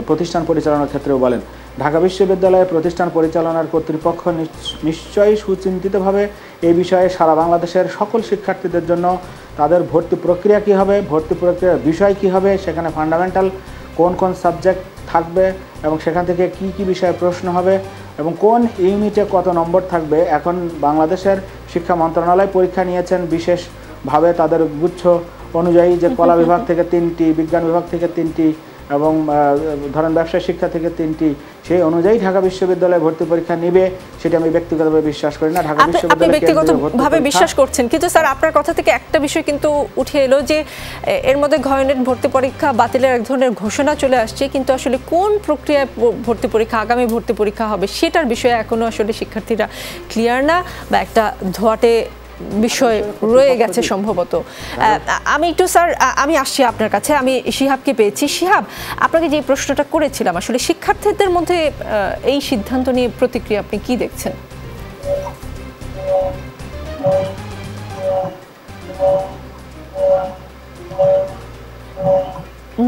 প্রতিষ্ঠান পরিচালনার ক্ষেত্রেও বলেন। ঢাকা বিশ্ববিদ্যালয়ের প্রতিষ্ঠান পরিচালনার কর্তৃপক্ষ নিশ্চয়ই সুচিন্তিতভাবে এই বিষয়ে সারা বাংলাদেশের সকল শিক্ষার্থীদের জন্য তাদের ভর্তি প্রক্রিয়া কী হবে, ভর্তি প্রক্রিয়ার বিষয় কী হবে, সেখানে ফান্ডামেন্টাল কোন কোন সাবজেক্ট থাকবে এবং সেখান থেকে কি কি বিষয়ে প্রশ্ন হবে এবং কোন ইউনিটে কত নম্বর থাকবে। এখন বাংলাদেশের শিক্ষা মন্ত্রণালয় পরীক্ষা নিয়েছেন বিশেষভাবে তাদের গুচ্ছ অনুযায়ী, যে কলা বিভাগ থেকে 3টি, বিজ্ঞান বিভাগ থেকে 3টি এবং ধরেন ব্যবসায় শিক্ষা থেকে 3টি, সেই অনুযায়ী ঢাকা বিশ্ববিদ্যালয়ে ভর্তি পরীক্ষা নেবে, সেটা আমি ব্যক্তিগতভাবে বিশ্বাস করি না। ঢাকা বিশ্ববিদ্যালয়ে ব্যক্তিগতভাবে বিশ্বাস করছেন, কিন্তু স্যার আপনার কথা থেকে একটা বিষয় কিন্তু উঠে এলো যে এর মধ্যে ঘয়নেট ভর্তি পরীক্ষা বাতিলের এক ধরনের ঘোষণা চলে আসছে, কিন্তু আসলে কোন প্রক্রিয়ায় ভর্তি পরীক্ষা, আগামী ভর্তি পরীক্ষা হবে সেটার বিষয়ে এখনো আসলে শিক্ষার্থীরা ক্লিয়ার না, বা একটা ধোয়াটে বিষয় রয়ে গেছে সম্ভবত। আমি একটু স্যার আমি আসছি আপনার কাছে, আমি শিহাবকে পেয়েছি। শিহাব, আপনাকে যে প্রশ্নটা করেছিলাম, আসলে শিক্ষার্থীদের মধ্যে এই সিদ্ধান্ত নিয়ে প্রতিক্রিয়া আপনি কি দেখছেন?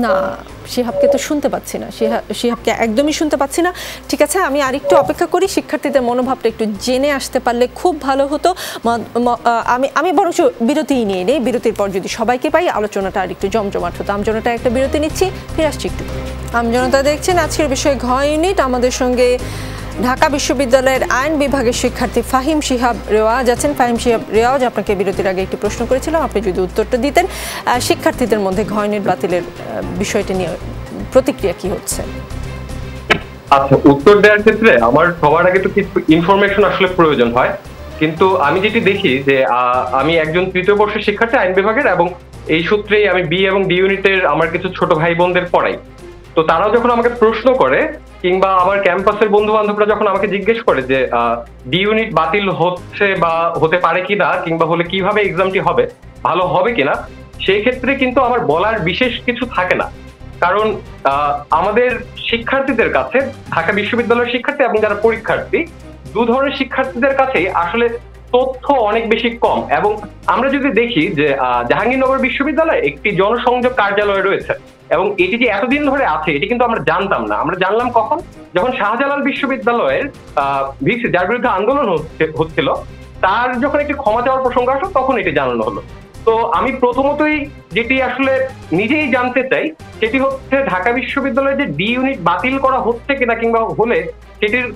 না, শিহাবকে তো শুনতে পাচ্ছি না, শিহাবকে একদমই শুনতে পাচ্ছি না। ঠিক আছে, আমি আরেকটু অপেক্ষা করি, শিক্ষার্থীদের মনোভাবটা একটু জেনে আসতে পারলে খুব ভালো হতো। আমি বরং বিরতিই নিয়ে নেই, বিরতির পর যদি সবাইকে পাই আলোচনাটা আর একটু জমজমাট হতো। আমজনতা একটা বিরতি নিচ্ছি, ফিরে আসছি একটু। আমজনতা দেখছেন আজকের বিষয় ঘ ইউনিট। আমাদের সঙ্গে ঢাকা বিশ্ববিদ্যালয়ের আইন বিভাগের শিক্ষার্থী ফাহিম শিহাব রেওয়াজ আছেন। ফাহিম শিহাব রেওয়াজ, আপনাকে বিরতির আগে একটি প্রশ্ন করেছিলাম, আপনি যদি উত্তরটা দিতেন। শিক্ষার্থীদের মধ্যে ঘয়নেট বাতিলের বিষয়টি নিয়ে প্রতিক্রিয়া কি হচ্ছে? আচ্ছা, উত্তর দেওয়ার ক্ষেত্রে আমার সবার আগে তো কিছু ইনফরমেশন আসলে প্রয়োজন হয়, কিন্তু আমি যেটি দেখি যে আমি একজন 3য় বর্ষের শিক্ষার্থী আইন বিভাগের, এবং এই সূত্রেই আমি বি এবং ডি ইউনিটের আমার কিছু ছোট ভাই বোনদের পড়াই। তো তারাও যখন আমাকে প্রশ্ন করে, কিংবা আমার ক্যাম্পাসের বন্ধু বান্ধবরা যখন আমাকে জিজ্ঞেস করে যে ডি ইউনিট বাতিল হচ্ছে বা হতে পারে কিনা, কিংবা হলে কিভাবে এক্সামটি হবে, ভালো হবে কিনা, সেই ক্ষেত্রে কিন্তু আমার বলার বিশেষ কিছু থাকে না। কারণ আমাদের শিক্ষার্থীদের কাছে, ঢাকা বিশ্ববিদ্যালয়ের শিক্ষার্থী এবং যারা পরীক্ষার্থী, দু ধরনের শিক্ষার্থীদের কাছেই আসলে তথ্য অনেক বেশি কম। এবং আমরা যদি দেখি যে জাহাঙ্গীরনগর বিশ্ববিদ্যালয়ে একটি জনসংযোগ কার্যালয় রয়েছে, এবং এটি যে এতদিন ধরে আছে এটি কিন্তু আমরা জানতাম না। আমরা জানলাম কখন? যখন শাহজালাল বিশ্ববিদ্যালয়ের ভিসি, যার বিরুদ্ধে আন্দোলন হচ্ছিল, তার যখন একটি ক্ষমা চাওয়ার প্রসঙ্গ আসলো, তখন এটি জানানো হলো। তো আমি প্রথমতই যেটি আসলে নিজেই জানতে চাই সেটি হচ্ছে ঢাকা বিশ্ববিদ্যালয়ে যে ডি ইউনিট বাতিল করা হচ্ছে কিনা, কিংবা হলে সেটির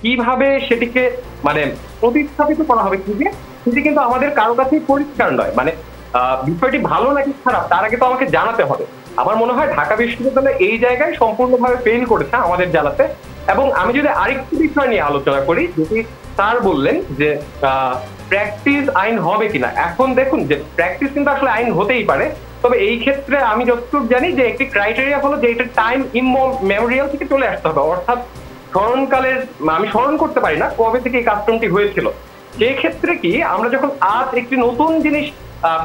কিভাবে সেটিকে মানে প্রতিস্থাপিত করা হবে কি দিয়ে, সেটি কিন্তু আমাদের কারো কাছেই পরিষ্কার নয়। মানে বিষয়টি ভালো নাকি খারাপ তার আগে তো আমাকে জানাতে হবে। আমার মনে হয় ঢাকা বিশ্ববিদ্যালয় এই জায়গায় সম্পূর্ণভাবে ফেল করেছে আমাদের জানাতে। এবং আমি যদি আরেকটি বিষয় নিয়ে আলোচনা করি, যেটি স্যার বললেন যে প্র্যাকটিস আইন হবে কিনা। এখন দেখুন যে প্র্যাকটিস কিন্তু আসলে আইন হতেই পারে, তবে এই ক্ষেত্রে আমি যতটুকু জানি যে একটি ক্রাইটেরিয়া হলো যে এটা টাইম ইমমেমোরিয়াল থেকে চলে আসতে হবে, অর্থাৎ স্মরণকালের, আমি স্মরণ করতে পারি না কবে থেকে এই কাস্টমটি হয়েছিল। সেই ক্ষেত্রে কি আমরা যখন আজ একটি নতুন জিনিস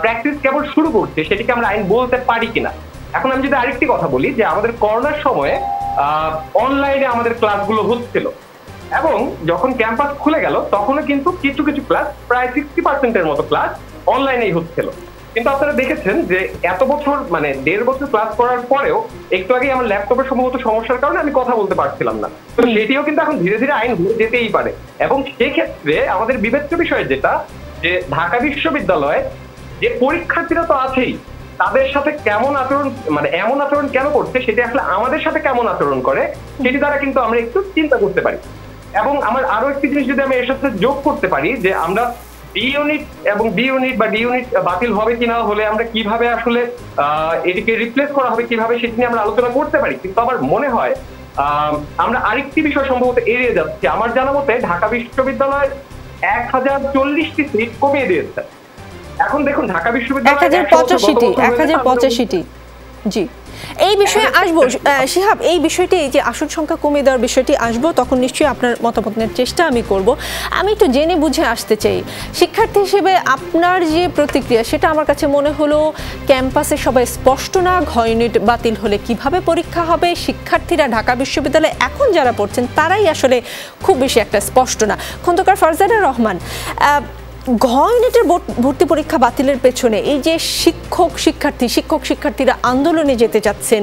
প্র্যাকটিস কেবল শুরু করছি, সেটিকে আমরা আইন বলতে পারি কিনা। এখন আমি যদি আরেকটি কথা বলি, যে আমাদের করোনার সময়ে অনলাইনে আমাদের ক্লাসগুলো হচ্ছিল, এবং যখন ক্যাম্পাস খুলে গেল তখনও কিন্তু কিছু কিছু ক্লাস, প্রায় 60% মতো ক্লাস অনলাইনেই হচ্ছিল। কিন্তু আপনারা দেখেছেন যে এত বছর, মানে 1.5 বছর ক্লাস করার পরেও একটু আগে আমার ল্যাপটপের সম্ভবত সমস্যার কারণে আমি কথা বলতে পারছিলাম না। তো সেটিও কিন্তু এখন ধীরে ধীরে আইন হয়ে যেতেই পারে। এবং সেক্ষেত্রে আমাদের বিবেচ্য বিষয় যেটা, যে ঢাকা বিশ্ববিদ্যালয়ে যে পরীক্ষার্থীরা তো আছেই, তাদের সাথে কেমন আচরণ, মানে এমন আচরণ কেন করছে, সেটি আসলে আমাদের সাথে কেমন আচরণ করে, সেটি দ্বারা কিন্তু আমরা একটু চিন্তা করতে পারি। এবং আমার আরো একটি জিনিস যদি আমি এর সাথে যোগ করতে পারি, যে আমরা ডি ইউনিট এবং বি ইউনিট বা ডি ইউনিট বাতিল হবে কিনা, হলে আমরা কিভাবে আসলে এটিকে রিপ্লেস করা হবে কিভাবে, সেটি নিয়ে আমরা আলোচনা করতে পারি। কিন্তু আমার মনে হয় আমরা আরেকটি বিষয় সম্ভবত এড়িয়ে যাচ্ছি। আমার জানা মতে ঢাকা বিশ্ববিদ্যালয় 1040টি সিট কমিয়ে দিয়েছে। এখন দেখুন ঢাকা বিশ্ববিদ্যালয় 1085টি, জি এই বিষয়ে আসবো শিহাব, এই বিষয়টি, এই যে আসন সংখ্যা কমিয়ে দেওয়ার বিষয়টি আসবো, তখন নিশ্চয়ই আপনার মতামত নেওয়ার চেষ্টা আমি করব। আমি একটু জেনে বুঝে আসতে চাই, শিক্ষার্থী হিসেবে আপনার যে প্রতিক্রিয়া, সেটা আমার কাছে মনে হলো ক্যাম্পাসে সবাই স্পষ্ট না, ঘ ইউনিট বাতিল হলে কিভাবে পরীক্ষা হবে, শিক্ষার্থীরা ঢাকা বিশ্ববিদ্যালয়ে এখন যারা পড়ছেন তারাই আসলে খুব বেশি একটা স্পষ্ট না। খন্দকার ফারজানা রহমান, ঘ ইউনিটের ভর্তি পরীক্ষা বাতিলের পেছনে এই যে শিক্ষক শিক্ষার্থীরা আন্দোলনে যেতে চাচ্ছেন,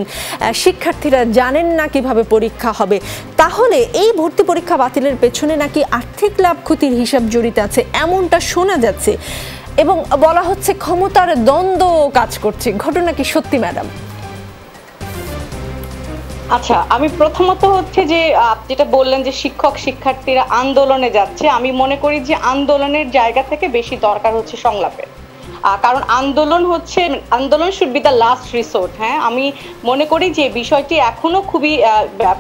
শিক্ষার্থীরা জানেন না কিভাবে পরীক্ষা হবে, তাহলে এই ভর্তি পরীক্ষা বাতিলের পেছনে নাকি আর্থিক লাভ ক্ষতির হিসাব জড়িত আছে এমনটা শোনা যাচ্ছে, এবং বলা হচ্ছে ক্ষমতার দ্বন্দ্ব কাজ করছে। ঘটনা কি সত্যি ম্যাডাম? আচ্ছা, আমি প্রথমত হচ্ছে যে যেটা বললেন যে শিক্ষক শিক্ষার্থীরা আন্দোলনে যাচ্ছে, আমি মনে করি যে আন্দোলনের জায়গা থেকে বেশি দরকার হচ্ছে সংলাপের। কারণ আন্দোলন should be the last resort. হ্যাঁ, আমি মনে করি যে বিষয়টি এখনো খুবই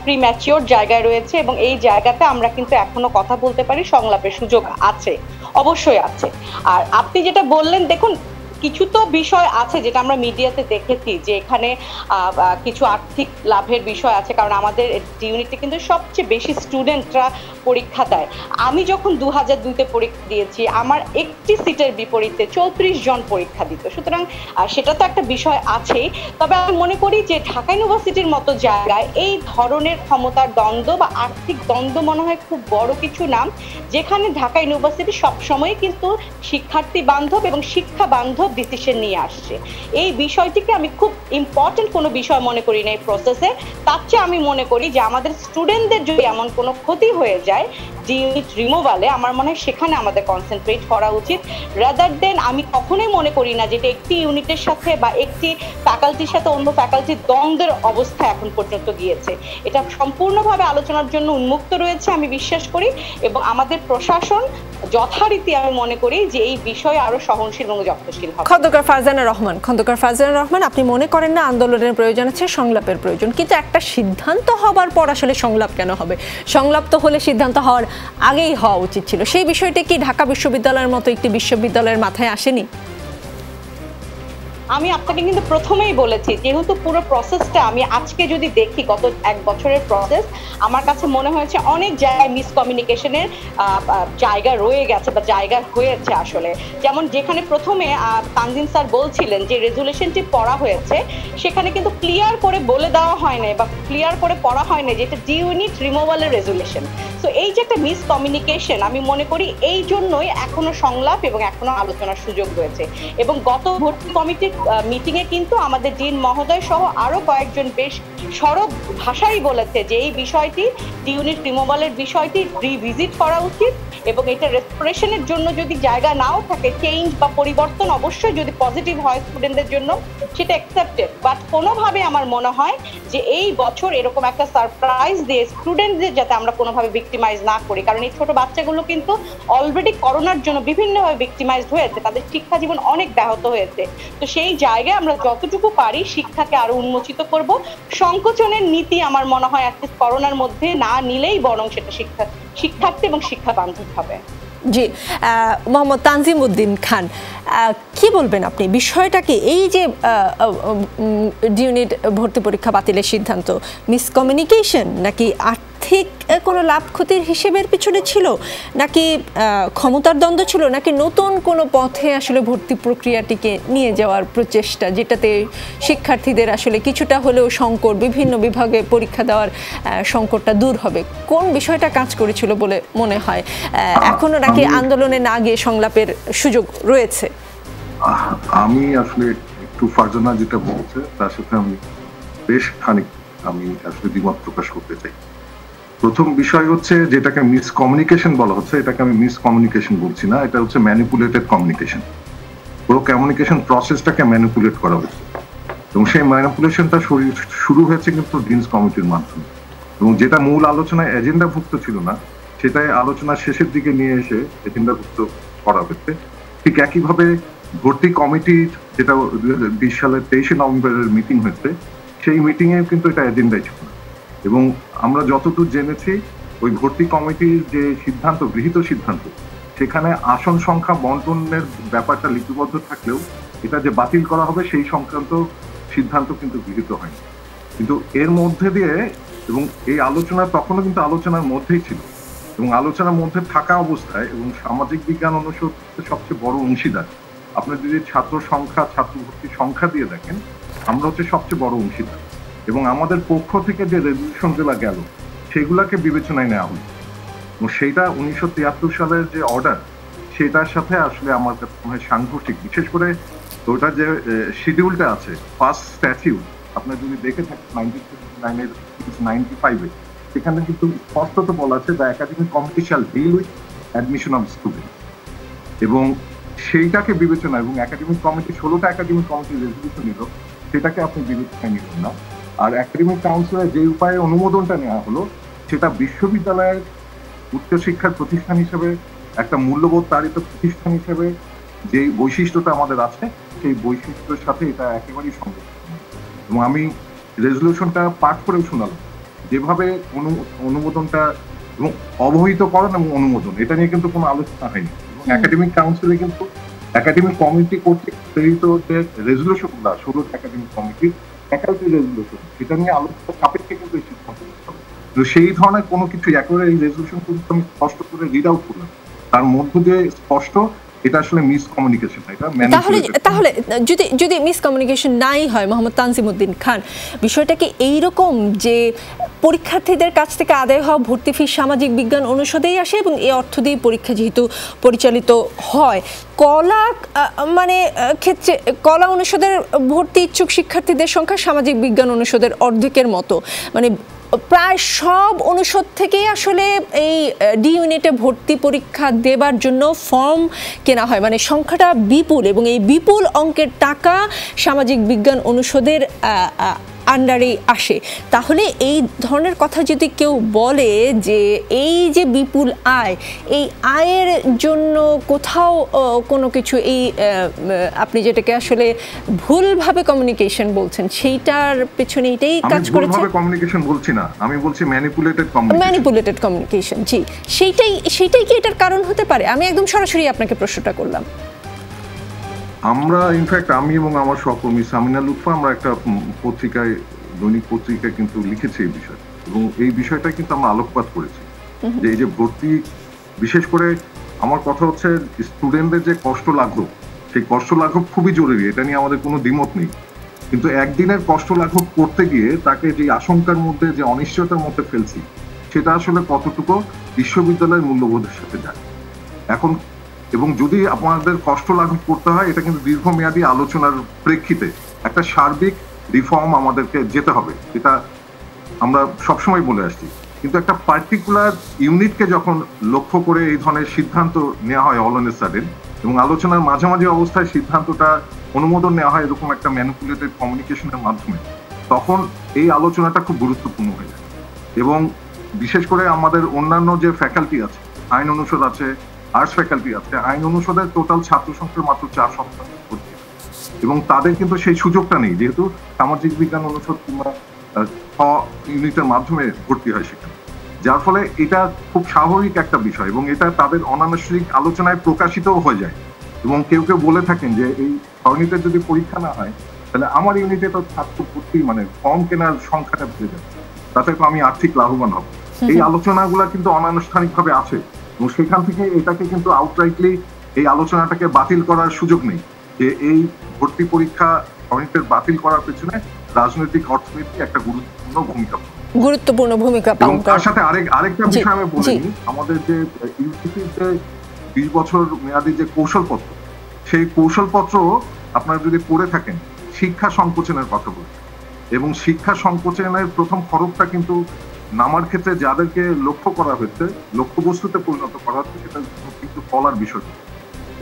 প্রিম্যাচিওর জায়গায় রয়েছে, এবং এই জায়গাতে আমরা কিন্তু এখনো কথা বলতে পারি, সংলাপের সুযোগ আছে, অবশ্যই আছে। আর আপনি যেটা বললেন, দেখুন কিছু তো বিষয় আছে যেটা আমরা মিডিয়াতে দেখেছি যে এখানে কিছু আর্থিক লাভের বিষয় আছে, কারণ আমাদের ইউনিটে কিন্তু সবচেয়ে বেশি স্টুডেন্টরা পরীক্ষা দেয়। আমি যখন 2002-তে পরীক্ষা দিয়েছি, আমার একটি সিটের বিপরীতে 34 জন পরীক্ষা দিত, সুতরাং সেটা তো একটা বিষয় আছেই। তবে আমি মনে করি যে ঢাকা ইউনিভার্সিটির মতো জায়গায় এই ধরনের ক্ষমতার দ্বন্দ্ব বা আর্থিক দ্বন্দ্ব মনে হয় খুব বড় কিছু না, যেখানে ঢাকা ইউনিভার্সিটি সবসময় কিন্তু শিক্ষার্থী বান্ধব এবং শিক্ষা বান্ধব ডিসিশন নিয়ে আসছে। এই বিষয়টিকে আমি খুব ইম্পর্টেন্ট কোনো বিষয় মনে করি না এই প্রসেসে। তার চেয়ে আমি মনে করি যে আমাদের স্টুডেন্টদের যদি এমন কোনো ক্ষতি হয়ে যায় ইউনিট রিমুভালে, আমার মনে হয় সেখানে আমাদের কনসেন্ট্রেট করা উচিত, রাদার দেন আমি কখনোই মনে করি না যেটা একটি ইউনিটের সাথে বা একটি ফ্যাকাল্টির সাথে অন্য ফ্যাকাল্টির দ্বন্দ্বের অবস্থা এখন পর্যন্ত গিয়েছে। এটা সম্পূর্ণভাবে আলোচনার জন্য উন্মুক্ত রয়েছে আমি বিশ্বাস করি, এবং আমাদের প্রশাসন যথারীতি আমি মনে করি যে এই বিষয়ে আরো সহনশীল এবং যত্নশীল হবে। খন্দকার ফারজানা রহমান, আপনি মনে করেন না আন্দোলনের প্রয়োজন আছে, সংলাপের প্রয়োজন, কিন্তু একটা সিদ্ধান্ত হবার পর আসলে সংলাপ কেন হবে? সংলাপ তো হলে সিদ্ধান্ত হওয়ার আগেই হওয়া উচিত ছিল। সেই বিষয়টি কি ঢাকা বিশ্ববিদ্যালয়ের মতো একটি বিশ্ববিদ্যালয়ের মাথায় আসেনি? আমি আপনাকে কিন্তু প্রথমেই বলেছি, যেহেতু পুরো প্রসেসটা আমি আজকে যদি দেখি গত 1 বছরের প্রসেস, আমার কাছে মনে হয়েছে অনেক জায়গায় মিসকমিউনিকেশনের জায়গা রয়ে গেছে বা জায়গা হয়েছে আসলে। যেমন যেখানে প্রথমে তানজিম স্যার বলছিলেন যে রেজুলেশনটি পড়া হয়েছে, সেখানে কিন্তু ক্লিয়ার করে বলে দেওয়া হয় না বা ক্লিয়ার করে পড়া হয় না যে এটা ডি ইউনিট রিমুভালের রেজুলেশন। তো এই যে একটা মিসকমিউনিকেশন, আমি মনে করি এই জন্যই এখনো সংলাপ এবং এখনো আলোচনার সুযোগ রয়েছে। এবং গত ভর্তি কমিটির মিটিংয়ে কিন্তু আমাদের ডিন মহোদয় সহ আরো কয়েকজন বেশ সরব ভাষায় বলেছে যে এই বিষয়টি ডি ইউনিট রিমুভালের বিষয়টি রিভিজিট করা উচিত, এবং এটা রেস্টোরেশনের জন্য যদি জায়গা নাও থাকে, চেঞ্জ বা পরিবর্তন অবশ্যই যদি পজিটিভ হয় স্টুডেন্টদের জন্য সেটা অ্যাকসেপ্টেড, বাট কোনোভাবে আমার মনে হয় যে এই বছর এরকম একটা সারপ্রাইজ দিয়ে স্টুডেন্টদের যাতে আমরা কোনোভাবে ভিক্টিমাইজ না করি, কারণ এই ছোট বাচ্চাগুলো কিন্তু অলরেডি করোনার জন্য বিভিন্নভাবে ভিক্টিমাইজড হয়েছে, তাদের শিক্ষা জীবন অনেক ব্যাহত হয়েছে। তো সেই জায়গায় আমরা যতটুকু পারি শিক্ষাকে আরো উন্মোচিত করব। সংকোচনের নীতি আমার মনে হয় একটা করোনার মধ্যে না নিলেই বরং সেটা শিক্ষার্থী এবং শিক্ষা বান্ধব হবে। জি, মোহাম্মদ তানজিম উদ্দিন খান, কি বলবেন আপনি বিষয়টাকে? এই যে ডি ইউনিট ভর্তি পরীক্ষা বাতিলের সিদ্ধান্ত মিসকমিউনিকেশন, নাকি আর্থিক কোনো লাভ ক্ষতির হিসেবের পিছনে ছিল, নাকি ক্ষমতার দ্বন্দ্ব ছিল, নাকি নতুন কোনো পথে আসলে ভর্তি প্রক্রিয়াটিকে নিয়ে যাওয়ার প্রচেষ্টা, যেটাতে শিক্ষার্থীদের আসলে কিছুটা হলেও সংকট, বিভিন্ন বিভাগে পরীক্ষা দেওয়ার সংকটটা দূর হবে? কোন বিষয়টা কাজ করেছিল বলে মনে হয়? এখনো নাকি আন্দোলনে না গিয়ে সংলাপের সুযোগ রয়েছে? আমি আসলে একটু ফারজানা যেটা বলছে তার সাথে আমি বেশ খানিক আসলে দ্বিমত প্রকাশ করতে চাই। প্রথম বিষয় হচ্ছে যেটাকে মিসকমিউনিকেশন বলা হচ্ছে, এটাকে আমি মিসকমিউনিকেশন বলছি না, এটা হচ্ছে ম্যানিপুলেটেড কমিউনিকেশন। পুরো কমিউনিকেশন প্রসেসটাকে ম্যানিপুলেট করা হচ্ছে, এবং সেই ম্যানিপুলেশনটা শুরু হয়েছে কিন্তু ডিনস কমিটির মাধ্যমে, এবং যেটা মূল আলোচনায় এজেন্ডাভুক্ত ছিল না সেটাই আলোচনার শেষের দিকে নিয়ে এসে এজেন্ডাভুক্ত করা হয়েছে। ঠিক একইভাবে ভর্তি কমিটি যেটা 2020 সালের 23শে নভেম্বরের মিটিং হয়েছে, সেই মিটিংয়ে কিন্তু এটা এজেন্ডাই ছিল না। এবং আমরা যতদূর জেনেছি ওই ভর্তি কমিটির যে সিদ্ধান্ত, গৃহীত সিদ্ধান্ত, সেখানে আসন সংখ্যা বন্টনের ব্যাপারটা লিপিবদ্ধ থাকলেও এটা যে বাতিল করা হবে সেই সিদ্ধান্ত কিন্তু গৃহীত হয়নি। কিন্তু এর মধ্যে দিয়ে এবং এই আলোচনা তখনও কিন্তু আলোচনার মধ্যেই ছিল এবং আলোচনার মধ্যে থাকা অবস্থায় এবং সামাজিক বিজ্ঞান অনুষদ সবচেয়ে বড় অংশীদার। আপনি যদি ছাত্র ভর্তির সংখ্যা দিয়ে দেখেন, আমরা হচ্ছে সবচেয়ে বড় অংশীদার এবং আমাদের পক্ষ থেকে যে রেজলিউশন গুলা গেল সেগুলাকে বিবেচনায় নেওয়া হলো এবং সেইটা 1973 সালের যে অর্ডার সেটার সাথে আসলে আমার কাছে মনে হয় সাংঘর্ষিক। বিশেষ করে ওটা যে শিডিউলটা আছে, ফার্স্ট স্ট্যাটিউট আপনার যদি দেখে থাকেন 95 সেখানে কিন্তু স্পষ্টত বলা আছে the academic committee shall deal with admission of student এবং সেইটাকে বিবেচনা এবং একাডেমিক কমিটি 16টা একাডেমিক কমিটি রেজলিউশন নিল, সেটাকে আপনি বিবেচনায় নিলেন না। আর একাডেমিক কাউন্সিলের যে উপায়ে অনুমোদনটা নেওয়া হলো সেটা বিশ্ববিদ্যালয়ের উচ্চশিক্ষার প্রতিষ্ঠান হিসেবে একটা মূল্যবোধ তাড়িত প্রতিষ্ঠান হিসেবে যে বৈশিষ্ট্যটা আমাদের আছে সেই বৈশিষ্ট্যের সাথে এটা একেবারেই সংযুক্ত এবং আমি রেজলিউশনটা পাঠ করেও শোনালাম যেভাবে অনুমোদনটা এবং অবহিতকরণ এবং অনুমোদন এটা নিয়ে কিন্তু কোনো আলোচনা হয়নি এবং একাডেমিক কাউন্সিলে কিন্তু একাডেমিক কমিটি কর্তৃক প্রেরিত যে রেজলিউশনগুলো 16 একাডেমিক কমিটির ফ্যাকাল্টি রেজলিউশন সেটা নিয়ে আলোচনা সাপেক্ষে কিন্তু এই সিদ্ধান্ত নিতে হবে। তো সেই ধরনের কোনো কিছু একেবারে এই রেজলিউশন কিন্তু আমি স্পষ্ট করে রিড আউট করলাম, তার মধ্য দিয়ে স্পষ্ট এটা আসলে মিসকমিউনিকেশন। তাহলে যদি মিসকমিউনিকেশন নাই হয় মোহাম্মদ তানজিমউদ্দিন খান, বিষয়টা কি এইরকম যে পরীক্ষার্থীদের কাছ থেকে আদায় হওয়া ভর্তি ফি সামাজিক বিজ্ঞান অনুষদেই আসে এবং এই অর্থ দিয়ে পরীক্ষা যেহেতু পরিচালিত হয়, ক্ষেত্রে কলা অনুষদের ভর্তি ইচ্ছুক শিক্ষার্থীদের সংখ্যা সামাজিক বিজ্ঞান অনুষদের অর্ধেকের মতো, মানে প্রায় সব অনুষদ থেকেই আসলে এই ডি ইউনিটে ভর্তি পরীক্ষা দেবার জন্য ফর্ম কেনা হয়, মানে সংখ্যাটা বিপুল এবং এই বিপুল অঙ্কের টাকা সামাজিক বিজ্ঞান অনুষদের আন্ডারে আসে। তাহলে এই ধরনের কথা যদি কেউ বলে যে এই যে বিপুল আয়, এই আয়ের জন্য কোথাও কোনো কিছু এই আপনি যেটাকে আসলে ভুলভাবে কমিউনিকেশন বলছেন সেইটার পেছনে এটাই কাজ করেছে। ভুলভাবে কমিউনিকেশন বলছি না, আমি বলছি ম্যানিপুলেটেড কমিউনিকেশন। জি, সেইটাই কি এটার কারণ হতে পারে? আমি একদম সরাসরি আপনাকে প্রশ্নটা করলাম। আমরা ইনফ্যাক্ট আমি এবং আমার সহকর্মী সামিনা লুৎফা আমরা একটা পত্রিকায়, দৈনিক পত্রিকায় কিন্তু লিখেছি এই বিষয় এবং এই বিষয়টা কিন্তু আমরা আলোকপাত করেছি যে এই যে ভর্তি, বিশেষ করে আমার কথা হচ্ছে স্টুডেন্টদের যে কষ্ট লাঘব, সেই কষ্ট লাঘব খুবই জরুরি, এটা নিয়ে আমাদের কোনো দ্বিমত নেই। কিন্তু একদিনের কষ্ট লাঘব করতে গিয়ে তাকে যে আশঙ্কার মধ্যে, যে অনিশ্চয়তার মধ্যে ফেলছি, সেটা আসলে কতটুকু বিশ্ববিদ্যালয়ের মূল্যবোধের সাথে যায় এখন। এবং যদি আপনাদের কষ্ট লাঘব করতে হয়, এটা কিন্তু দীর্ঘমেয়াদী আলোচনার প্রেক্ষিতে একটা সার্বিক রিফর্ম আমাদেরকে যেতে হবে, এটা আমরা সবসময় বলে আসছি। কিন্তু একটা পার্টিকুলার ইউনিটকে যখন লক্ষ্য করে এই ধরনের সিদ্ধান্ত নেওয়া হয় অল অন এ সাডেন এবং আলোচনার মাঝামাঝি অবস্থায় সিদ্ধান্তটা অনুমোদন নেওয়া হয় এরকম একটা ম্যানিপুলেটেড কমিউনিকেশনের মাধ্যমে, তখন এই আলোচনাটা খুব গুরুত্বপূর্ণ হয়ে যায়। এবং বিশেষ করে আমাদের অন্যান্য যে ফ্যাকাল্টি আছে, আইন অনুষদ আছে, আর্টস ফ্যাকাল্টি আছে, আইন অনুষদের টোটাল ছাত্র সংখ্যা মাত্র 4% এবং তাদের কিন্তু সেই সুযোগটা নেই, যেহেতু সামাজিক বিজ্ঞান অনুষদ কিংবা ইউনিটের মাধ্যমে ভর্তি হয় সেখানে, যার ফলে এটা খুব স্বাভাবিক একটা বিষয় এবং এটা তাদের অনানুষ্ঠানিক আলোচনায় প্রকাশিতও হয়ে যায়। এবং কেউ কেউ বলে থাকেন যে এই ইউনিটের যদি পরীক্ষা না হয় তাহলে আমার ইউনিটে তো ছাত্র ভর্তি মানে ফর্ম কেনার সংখ্যাটা বেড়ে যাবে, তাতে তো আমি আর্থিক লাভবান হব। এই আলোচনাগুলো কিন্তু অনানুষ্ঠানিক ভাবে আছে এবং সেখান থেকে এটাকে কিন্তু আউটরাইটলি এই আলোচনাটাকে বাতিল করার সুযোগ নেই যে এই ভর্তি পরীক্ষা ইউনিটের বাতিল করার পেছনে রাজনৈতিক অর্থনীতি একটা গুরুত্বপূর্ণ ভূমিকা পালন করে। তার সাথে আরেকটা বিষয় আমি বলি, আমাদের যে ইউজিসির যে 20 বছর মেয়াদী যে কৌশলপত্র, সেই কৌশলপত্র আপনারা যদি পড়ে থাকেন শিক্ষা সংকোচনের কথা বলছে এবং শিক্ষা সংকোচনের প্রথম খরচটা কিন্তু নামার ক্ষেত্রে যাদেরকে লক্ষ্য করা হয়েছে, লক্ষ্যবস্তুতে পরিণত করা হচ্ছে, সেটা কিন্তু বলার বিষয়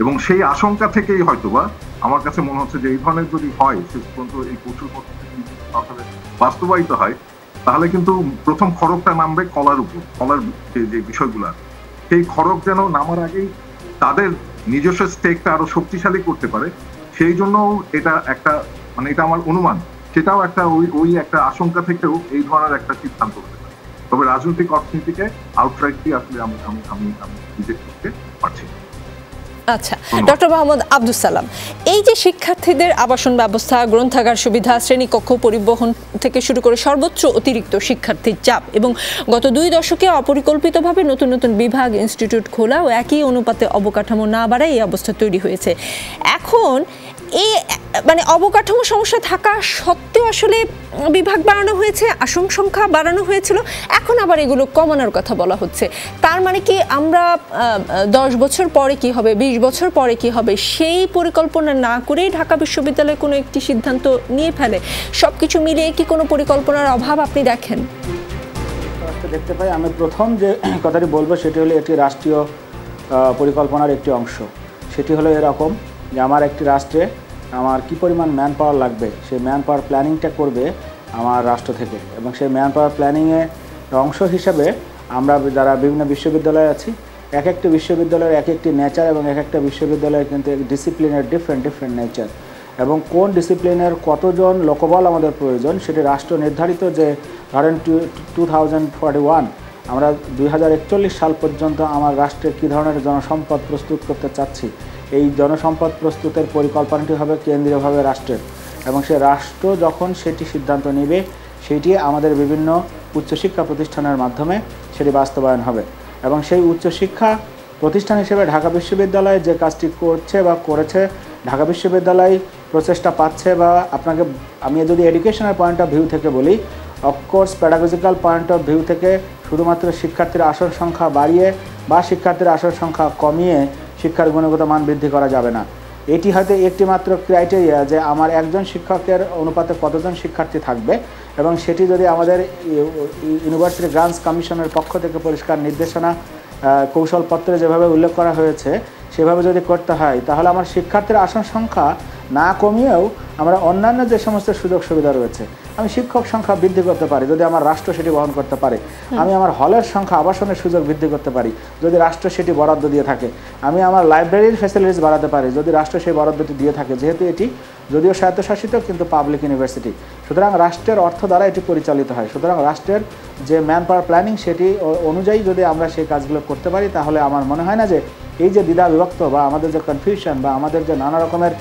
এবং সেই আশঙ্কা থেকেই হয়তোবা আমার কাছে মনে হচ্ছে যে এই ধরনের যদি হয় শেষ পর্যন্ত এই কৌশলপত্র বাস্তবায়িত হয় তাহলে কিন্তু প্রথম খড়গটা নামবে কলার উপর, কলার যে বিষয়গুলো সেই খড়গ যেন নামার আগেই তাদের নিজস্ব স্টেকটা আরো শক্তিশালী করতে পারে, সেই জন্য এটা একটা মানে এটা আমার অনুমান, সেটাও একটা ওই একটা আশঙ্কা থেকেও এই ধরনের একটা সিদ্ধান্ত হতে পারে। তবে রাজনৈতিক অর্থনীতিকে আউটরাইটলি আসলে আমি রিজেক্ট করতে পারছি। আচ্ছা, ডক্টর মোহাম্মদ আব্দুস সালাম, এই যে শিক্ষার্থীদের আবাসন ব্যবস্থা, গ্রন্থাগার সুবিধা, শ্রেণীকক্ষ, পরিবহন থেকে শুরু করে সর্বোচ্চ অতিরিক্ত শিক্ষার্থীর চাপ এবং গত 2 দশকে অপরিকল্পিতভাবে নতুন নতুন বিভাগ, ইনস্টিটিউট খোলা ও একই অনুপাতে অবকাঠামো না বাড়ায় এই অবস্থা তৈরি হয়েছে। এখন এই মানে অবকাঠামো সমস্যা থাকা সত্ত্বেও আসলে বিভাগ বাড়ানো হয়েছে, আসন সংখ্যা বাড়ানো হয়েছিল, এখন আবার এগুলো কমানোর কথা বলা হচ্ছে। তার মানে কি আমরা 10 বছর পরে কি হবে, 20 বছর পরে কি হবে, সেই পরিকল্পনা না করেই ঢাকা বিশ্ববিদ্যালয় কোনো একটি সিদ্ধান্ত নিয়ে ফেলে? সবকিছু মিলিয়ে কি কোনো পরিকল্পনার অভাব আপনি দেখেন? দেখতে পাই। আমি প্রথম যে কথাটি বলবো সেটি হলো একটি রাষ্ট্রীয় পরিকল্পনার একটি অংশ। সেটি হলো এরকম যে আমার একটি রাষ্ট্রে আমার কি পরিমাণ ম্যান পাওয়ার লাগবে, সেই ম্যান পাওয়ার প্ল্যানিংটা করবে আমার রাষ্ট্র থেকে, এবং সেই ম্যান পাওয়ার প্ল্যানিংয়ের অংশ হিসাবে আমরা যারা বিভিন্ন বিশ্ববিদ্যালয়ে আছি, এক একটি বিশ্ববিদ্যালয়ের এক একটি নেচার এবং এক একটা বিশ্ববিদ্যালয়ের কিন্তু ডিসিপ্লিনের ডিফারেন্ট নেচার, এবং কোন ডিসিপ্লিনের কতজন লোকবল আমাদের প্রয়োজন সেটি রাষ্ট্র নির্ধারিত। যে ধরেন 2041 আমরা 2041 সাল পর্যন্ত আমার রাষ্ট্রে কী ধরনের জনসম্পদ প্রস্তুত করতে চাচ্ছি, এই জনসম্পদ প্রস্তুতের পরিকল্পনাটি হবে কেন্দ্রীয়ভাবে রাষ্ট্রের, এবং সে রাষ্ট্র যখন সেটি সিদ্ধান্ত নেবে সেটি আমাদের বিভিন্ন উচ্চশিক্ষা প্রতিষ্ঠানের মাধ্যমে সেটি বাস্তবায়ন হবে। এবং সেই উচ্চশিক্ষা প্রতিষ্ঠান হিসেবে ঢাকা বিশ্ববিদ্যালয় যে কাজটি করছে বা করেছে, ঢাকা বিশ্ববিদ্যালয় প্রচেষ্টা পাচ্ছে, বা আপনাকে আমি যদি এডুকেশনাল পয়েন্ট অফ ভিউ থেকে বলি, অফকোর্স প্যাডাগজিক্যাল পয়েন্ট অফ ভিউ থেকে শুধুমাত্র শিক্ষার্থীর আসন সংখ্যা বাড়িয়ে বা শিক্ষার্থীর আসন সংখ্যা কমিয়ে শিক্ষার গুণগত মান বৃদ্ধি করা যাবে না। এটি হয়তো একটি মাত্র ক্রাইটেরিয়া যে আমার একজন শিক্ষকের অনুপাতে কতজন শিক্ষার্থী থাকবে, এবং সেটি যদি আমাদের ইউনিভার্সিটি গ্রান্টস কমিশনের পক্ষ থেকে পরিষ্কার নির্দেশনা কৌশলপত্রে যেভাবে উল্লেখ করা হয়েছে সেভাবে যদি করতে হয়, তাহলে আমার শিক্ষার্থীর আসন সংখ্যা না কমিয়েও আমরা অন্যান্য যে সমস্ত সুযোগ সুবিধা রয়েছে, আমি শিক্ষক সংখ্যা বৃদ্ধি করতে পারি যদি আমার রাষ্ট্র সেটি বহন করতে পারে, আমি আমার হলের সংখ্যা, আবাসনের সুযোগ বৃদ্ধি করতে পারি যদি রাষ্ট্র সেটি বরাদ্দ দিয়ে থাকে, আমি আমার লাইব্রেরির ফ্যাসিলিটিস বাড়াতে পারি যদি রাষ্ট্র সেই বরাদ্দটি দিয়ে থাকে, যেহেতু এটি যদিও স্বায়ত্তশাসিত কিন্তু পাবলিক ইউনিভার্সিটি, সুতরাং রাষ্ট্রের অর্থ দ্বারা এটি পরিচালিত হয়। সুতরাং রাষ্ট্রের যে ম্যান পাওয়ার প্ল্যানিং সেটি অনুযায়ী যদি আমরা সেই কাজগুলো করতে পারি, তাহলে আমার মনে হয় না যে এই যে দ্বিধা বিভক্ত বা আমাদের যে কনফিউশন বা আমাদের যে নানা রকমের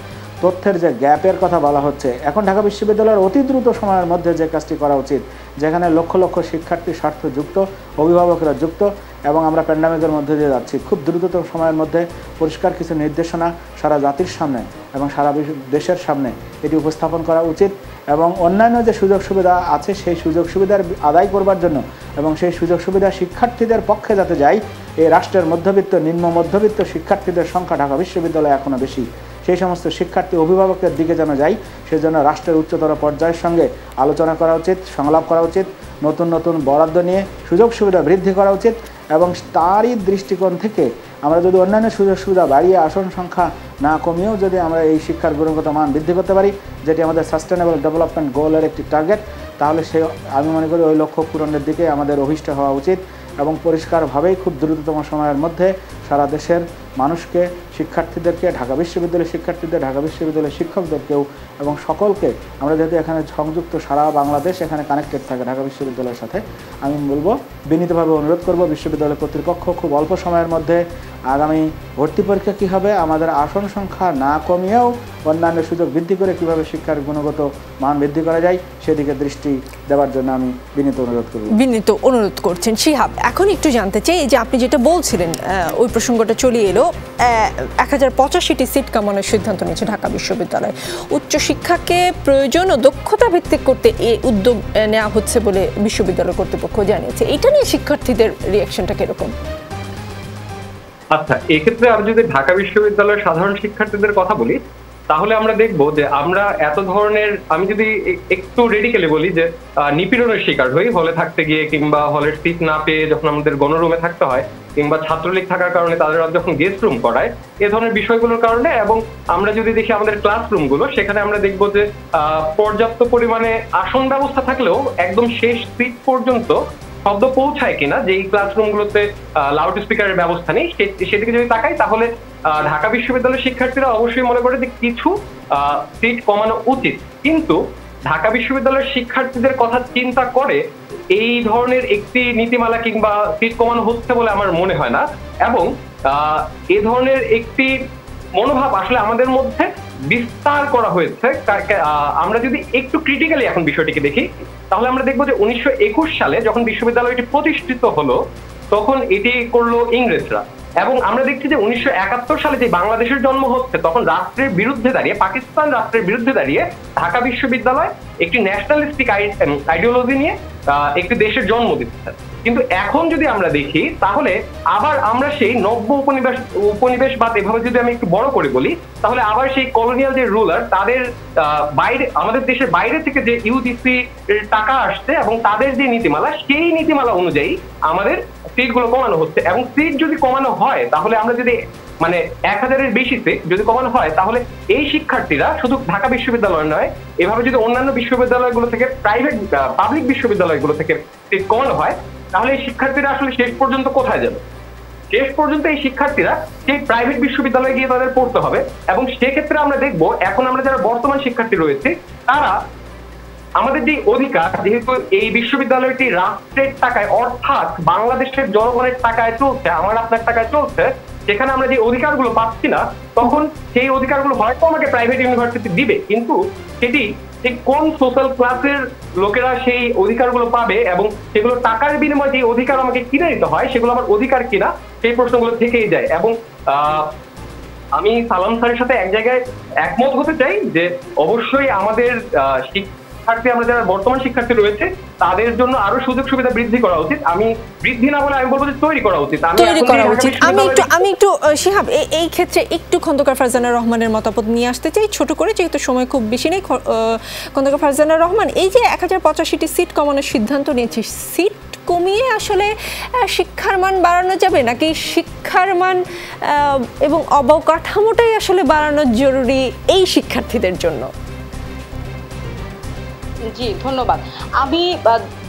তথ্যের যে গ্যাপের কথা বলা হচ্ছে, এখন ঢাকা বিশ্ববিদ্যালয়ের অতি দ্রুত সময়ের মধ্যে যে কাজটি করা উচিত, যেখানে লক্ষ লক্ষ শিক্ষার্থী স্বার্থযুক্ত, অভিভাবকরা যুক্ত, এবং আমরা প্যান্ডামিকের মধ্যে দিয়ে যাচ্ছি, খুব দ্রুততম সময়ের মধ্যে পরিষ্কার কিছু নির্দেশনা সারা জাতির সামনে এবং সারা দেশের সামনে এটি উপস্থাপন করা উচিত, এবং অন্যান্য যে সুযোগ সুবিধা আছে সেই সুযোগ সুবিধার আদায় করবার জন্য এবং সেই সুযোগ সুবিধা শিক্ষার্থীদের পক্ষে যাতে যায়, এই রাষ্ট্রের মধ্যবিত্ত, নিম্ন মধ্যবিত্ত শিক্ষার্থীদের সংখ্যা ঢাকা বিশ্ববিদ্যালয়ে এখনও বেশি, সেই সমস্ত শিক্ষার্থী অভিভাবকের দিকে যেন যায়, সেজন্য রাষ্ট্রের উচ্চতর পর্যায়ের সঙ্গে আলোচনা করা উচিত, সংলাপ করা উচিত, নতুন নতুন বরাদ্দ নিয়ে সুযোগ সুবিধা বৃদ্ধি করা উচিত, এবং তারই দৃষ্টিকোণ থেকে আমরা যদি অন্যান্য সুযোগ সুবিধা বাড়িয়ে আসন সংখ্যা না কমিয়েও যদি আমরা এই শিক্ষার গুণগত মান বৃদ্ধি করতে পারি, যেটি আমাদের সাস্টেনেবল ডেভেলপমেন্ট গোলের একটি টার্গেট, তাহলে সে আমি মনে করি ওই লক্ষ্য পূরণের দিকে আমাদের অভিষ্ট হওয়া উচিত, এবং পরিষ্কারভাবেই খুব দ্রুততম সময়ের মধ্যে সারা দেশের মানুষকে, শিক্ষার্থীদেরকে, ঢাকা বিশ্ববিদ্যালয়ের শিক্ষার্থীদের, ঢাকা বিশ্ববিদ্যালয়ের শিক্ষকদেরকেও এবং সকলকে, আমরা যেহেতু এখানে সংযুক্ত, সারা বাংলাদেশ এখানে কানেক্টেড থাকে ঢাকা বিশ্ববিদ্যালয়ের সাথে, আমি বলবো বিনীতভাবে অনুরোধ করব বিশ্ববিদ্যালয় কর্তৃপক্ষ খুব অল্প সময়ের মধ্যে আগামী ভর্তি পরীক্ষা কী হবে আমাদের আসন সংখ্যা না কমিয়েও অন্যান্য সুযোগ বৃদ্ধি করে কীভাবে শিক্ষার গুণগত মান বৃদ্ধি করা যায় সেদিকে দৃষ্টি দেওয়ার জন্য আমি বিনীত অনুরোধ করছেন। শিহাব, এখন একটু জানতে চাই যে আপনি যেটা বলছিলেন ওই প্রসঙ্গটা চলে এলো, 1085টি সিট কমানোর সিদ্ধান্ত নিয়েছে ঢাকা বিশ্ববিদ্যালয়, উচ্চশিক্ষাকে প্রয়োজন ও দক্ষতা ভিত্তিক করতে এই উদ্যোগ নেওয়া হচ্ছে বলে বিশ্ববিদ্যালয় কর্তৃপক্ষ জানিয়েছে। এটা নিয়ে শিক্ষার্থীদের রিয়াকশনটা কিরকম? আচ্ছা, এক্ষেত্রে আমি যদি ঢাকা বিশ্ববিদ্যালয়ের সাধারণ শিক্ষার্থীদের কথা বলি, তাহলে আমরা দেখব যে আমরা এত ধরনের, আমি যদি একটু রেডিক্যালি বলি যে নিপীড়নের শিকার হই হলে থাকতে গিয়ে, কিংবা হলের সিট না পেয়ে যখন আমাদের গণরুমে থাকতে হয়, কিংবা ছাত্রলীগ থাকার কারণে তাদের যখন গেস্ট রুম করায়, এ ধরনের বিষয়গুলোর কারণে, এবং আমরা যদি দেখি আমাদের ক্লাসরুমগুলো, সেখানে আমরা দেখব যে পর্যাপ্ত পরিমাণে আসন ব্যবস্থা থাকলেও একদম শেষ সিট পর্যন্ত শব্দ পৌঁছায় কিনা, যে এই ক্লাসরুমগুলোতে লাউড স্পিকারের ব্যবস্থা নেই, সেদিকে যদি তাকাই, তাহলে ঢাকা বিশ্ববিদ্যালয়ের শিক্ষার্থীরা অবশ্যই মনে করে যে কিছু সিট কমানো উচিত, কিন্তু ঢাকা বিশ্ববিদ্যালয়ের শিক্ষার্থীদের কথা চিন্তা করে এই ধরনের একটি নীতিমালা কিংবা সিট কমানো হচ্ছে বলে আমার মনে হয় না। এবং এ ধরনের একটি মনোভাব আসলে আমাদের মধ্যে বিস্তার করা হয়েছে। আমরা যদি একটু ক্রিটিক্যালি এখন বিষয়টিকে দেখি, তাহলে আমরা দেখবো যে 1921 সালে যখন বিশ্ববিদ্যালয়টি প্রতিষ্ঠিত হলো, তখন এটি করলো ইংরেজরা। এবং আমরা দেখছি যে 1971 সালে যে বাংলাদেশের জন্ম হচ্ছে, তখন রাষ্ট্রের বিরুদ্ধে দাঁড়িয়ে, পাকিস্তান রাষ্ট্রের বিরুদ্ধে দাঁড়িয়ে ঢাকা বিশ্ববিদ্যালয় একটি ন্যাশনালিস্টিক আইডিওলজি নিয়ে একটি দেশের জন্ম দিচ্ছে। কিন্তু এখন যদি আমরা দেখি, তাহলে আবার আমরা সেই নব্য উপনিবেশবাদ, এভাবে যদি আমি একটু বড় করে বলি, তাহলে আবার সেই কলোনিয়াল যে রুলার, তাদের বাইরে, আমাদের দেশের বাইরে থেকে যে ইউজিসি টাকা আসছে এবং তাদের যে নীতিমালা, সেই নীতিমালা অনুযায়ী আমাদের সিটগুলো কমানো হচ্ছে। এবং সিট যদি কমানো হয়, তাহলে আমরা যদি মানে 1000-এর বেশি সিট যদি কমানো হয়, তাহলে এই শিক্ষার্থীরা শুধু ঢাকা বিশ্ববিদ্যালয় নয়, এভাবে যদি অন্যান্য বিশ্ববিদ্যালয়গুলো থেকে, প্রাইভেট পাবলিক বিশ্ববিদ্যালয়গুলো থেকে সিট কমানো হয়, তাহলে এই শিক্ষার্থীরা আসলে শেষ পর্যন্ত কোথায় যাবে? শেষ পর্যন্ত এই শিক্ষার্থীরা সেই প্রাইভেট বিশ্ববিদ্যালয়ে গিয়ে তাদের পড়তে হবে। এবং সেক্ষেত্রে আমরা দেখবো, এখন আমরা যারা বর্তমান শিক্ষার্থী রয়েছে, তারা আমাদের যে অধিকার, যেহেতু এই বিশ্ববিদ্যালয়টি রাষ্ট্রের টাকায়, অর্থাৎ বাংলাদেশের জনগণের টাকায় চলছে, আমার আপনার টাকায় চলছে, সেখানে আমরা যে অধিকারগুলো পাচ্ছি না, তখন সেই অধিকারগুলো হয়তো আমাকে প্রাইভেট ইউনিভার্সিটি দিবে, কিন্তু সেটি ঠিক কোন সোশ্যাল ক্লাসের লোকেরা সেই অধিকারগুলো পাবে এবং সেগুলো টাকার বিনিময়ে যে অধিকার আমাকে কিনে নিতে হয়, সেগুলো আমার অধিকার কিনা, সেই প্রশ্নগুলো থেকেই যায়। এবং আমি সালাম স্যারের সাথে এক জায়গায় একমত হতে চাই যে অবশ্যই আমাদের শিক্ষার্থী, আমরা যারা বর্তমান শিক্ষার্থী রয়েছে, তাদের জন্য আরো সুযোগ সুবিধা বৃদ্ধি করা উচিত। আমি বৃদ্ধি না বলে আমি বলবো যে তৈরি করা উচিত। আমি একটু শিহাব, এই ক্ষেত্রে একটু খন্দকার ফারজানা রহমানের মতামত নিয়ে আসতে চাই ছোট করে, যেহেতু সময় খুব বেশি নেই। খন্দকার ফারজানা রহমান, এই যে 1085টি সিট কমানোর সিদ্ধান্ত নিয়েছে, সিট কমিয়ে আসলে শিক্ষার মান বাড়ানো যাবে, নাকি শিক্ষার মান এবং অবকাঠামোটাই আসলে বাড়ানো জরুরি এই শিক্ষার্থীদের জন্য? জি, ধন্যবাদ। আমি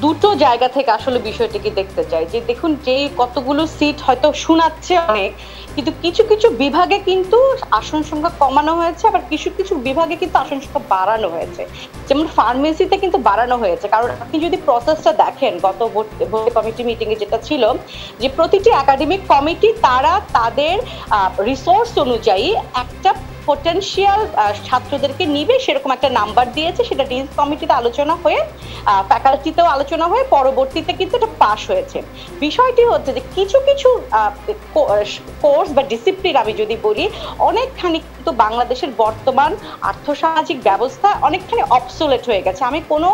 দুটো জায়গা থেকে আসলে বিষয়টিকে দেখতে চাই। যে দেখুন, যেই কতগুলো সিট হয়তো শোনাচ্ছে অনেক, কিন্তু কিছু কিছু বিভাগে কিন্তু আসন সংখ্যা কমানো হয়েছে, আবার কিছু কিছু বিভাগে কিন্তু আসন সংখ্যা বাড়ানো হয়েছে। যেমন ফার্মেসিতে কিন্তু বাড়ানো হয়েছে, কারণ আপনি যদি প্রসেসটা দেখেন, গত ভর্তি কমিটি মিটিং এ যেটা ছিল, যে প্রতিটি একাডেমিক কমিটি তারা তাদের রিসোর্স অনুযায়ী একটা পোটেনশিয়াল ছাত্রদেরকে নিবে, সেরকম একটা নাম্বার দিয়েছে। সেটা ডিনস কমিটিতে আলোচনা হয়ে, ফ্যাকাল্টিতেও আলোচনা হয়ে, পরবর্তীতে কিন্তু এটা পাস হয়েছে। বিষয়টি হচ্ছে যে কিছু কিছু কোর্স বা ডিসিপ্লিন, আমি যদি বলি, অনেকখানি কিন্তু বাংলাদেশের বর্তমান আর্থসামাজিক ব্যবস্থা অনেকখানি অবসোলেট হয়ে গেছে। আমি কোনো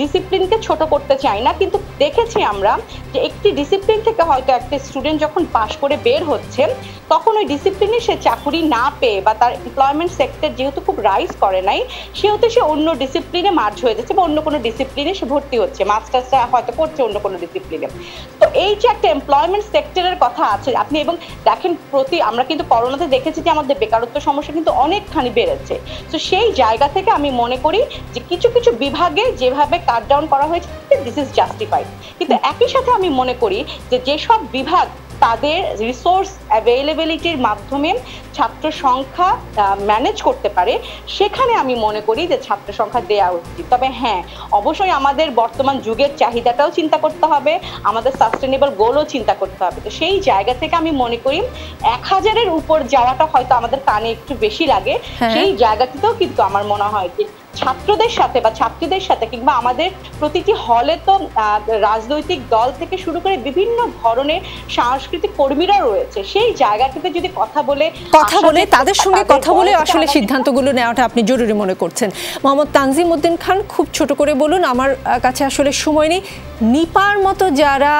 ডিসিপ্লিনকে ছোট করতে চাই না, কিন্তু দেখেছি আমরা যে একটি ডিসিপ্লিন থেকে হয়তো একটা স্টুডেন্ট যখন পাস করে বের হচ্ছে, তখন ওই ডিসিপ্লিনে সে চাকুরি না পেয়ে বা তার এমপ্লয়মেন্ট সেক্টর যেহেতু খুব রাইজ করে নাই, সেহেতু সে অন্য ডিসিপ্লিনে মার্জ হয়ে যাচ্ছে বা অন্য কোনো ডিসিপ্লিনে সে ভর্তি হচ্ছে, মাস্টার্সটা হয়তো করছে অন্য কোনো ডিসিপ্লিনে। তো এই যে একটা এমপ্লয়মেন্ট সেক্টরের কথা আছে আপনি, এবং দেখেন আমরা কিন্তু করোনাতে দেখেছি যে আমাদের বেকারত্ব সমস্যা কিন্তু অনেকখানি বেড়েছে। তো সেই জায়গা থেকে আমি মনে করি যে কিছু কিছু বিভাগে যেভাবে কাট ডাউন করা হয়েছে, দিস ইজ জাস্টিফাইড। কিন্তু একই সাথে আমি মনে করি যে যেসব বিভাগ তাদের রিসোর্স অ্যাভেলেবিলিটির মাধ্যমে ছাত্র সংখ্যা ম্যানেজ করতে পারে, সেখানে আমি মনে করি যে ছাত্র সংখ্যা দেওয়া উচিত। তবে হ্যাঁ, অবশ্যই আমাদের বর্তমান যুগের চাহিদাটাও চিন্তা করতে হবে, আমাদের সাস্টেনেবল গোলও চিন্তা করতে হবে। তো সেই জায়গা থেকে আমি মনে করি 1000-এর উপর যাওয়াটা হয়তো আমাদের কানে একটু বেশি লাগে। সেই জায়গাটিতেও কিন্তু আমার মনে হয় যে ছাত্রদের সাথে বা ছাত্রীদের সাথে, কিংবা আমাদের প্রতিটি হলে তো রাজনৈতিক দল থেকে শুরু করে বিভিন্ন ধরনের সাংস্কৃতিক কর্মীরা রয়েছে, সেই জায়গাটিতে যদি কথা বলে তাদের সঙ্গে কথা বলে আসলে সিদ্ধান্তগুলো নেওয়াটা আপনি জরুরি মনে করছেন। মোহাম্মদ তানজিম উদ্দিন খান, খুব ছোট করে বলুন, আমার কাছে আসলে সময় নেই। নিপার মতো যারা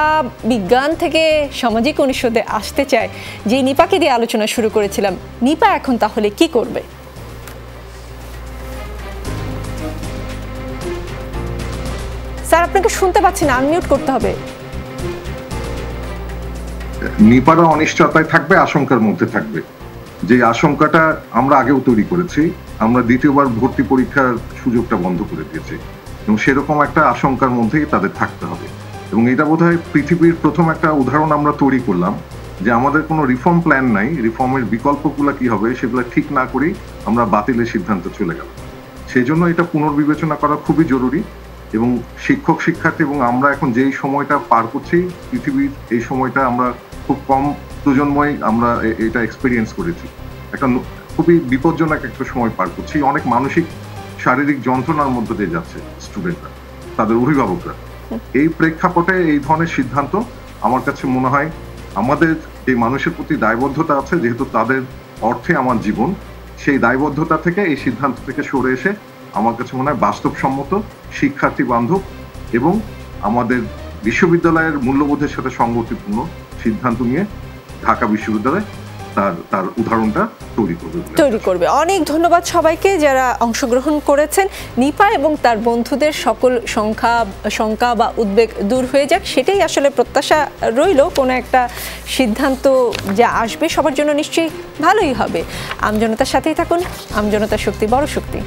বিজ্ঞান থেকে সামাজিক অনুষদে আসতে চায়, যে নিপাকে দিয়ে আলোচনা শুরু করেছিলাম, নিপা এখন তাহলে কি করবে? স্যার, আপনাকে শুনতে পাচ্ছি না, আনমিউট করতে হবে। নিপারা অনিশ্চয়তায় থাকবে, আশঙ্কার মধ্যে থাকবে। যে আশঙ্কাটা আমরা আগেও তৈরি করেছি, আমরা দ্বিতীয়বার ভর্তি পরীক্ষার সুযোগটা বন্ধ করে দিয়েছি, এবং সেরকম একটা আশঙ্কার মধ্যেই তাদের থাকতে হবে। এবং এটা বোধহয় পৃথিবীর প্রথম একটা উদাহরণ আমরা তৈরি করলাম যে আমাদের কোনো রিফর্ম প্ল্যান নাই, রিফর্মের বিকল্পগুলো কি হবে সেগুলো ঠিক না করেই আমরা বাতিলের সিদ্ধান্ত চলে গেল। সেই জন্য এটা পুনর্বিবেচনা করা খুবই জরুরি। এবং শিক্ষক শিক্ষার্থী এবং আমরা এখন যেই সময়টা পার করছি, পৃথিবীর এই সময়টা আমরা খুব কম প্রজন্মই আমরা এটা এক্সপিরিয়েন্স করেছি। একটা খুবই বিপজ্জনক একটা সময় পার করছি, অনেক মানসিক শারীরিক যন্ত্রণার মধ্য দিয়ে যাচ্ছে স্টুডেন্টরা, তাদের অভিভাবকরা। এই প্রেক্ষাপটে এই ধরনের সিদ্ধান্ত আমার কাছে মনে হয় আমাদের যে মানুষের প্রতি দায়বদ্ধতা আছে, যেহেতু তাদের অর্থে আমার জীবন, সেই দায়বদ্ধতা থেকে এই সিদ্ধান্ত থেকে সরে এসে আমার কাছে মনে হয় বাস্তবসম্মত, শিক্ষার্থী বান্ধব এবং আমাদের বিশ্ববিদ্যালয়ের মূল্যবোধের সাথে সঙ্গতিপূর্ণ সিদ্ধান্ত নিয়ে ঢাকা বিশ্ববিদ্যালয় তার উদাহরণটা তৈরি করবে। অনেক ধন্যবাদ সবাইকে যারা অংশগ্রহণ করেছেন। নিপা এবং তার বন্ধুদের সকল শঙ্কা বা উদ্বেগ দূর হয়ে যাক, সেটাই আসলে প্রত্যাশা রইল। কোনো একটা সিদ্ধান্ত যা আসবে সবার জন্য নিশ্চয়ই ভালোই হবে। আমজনতার সাথেই থাকুন। আমজনতার শক্তি, বড় শক্তি।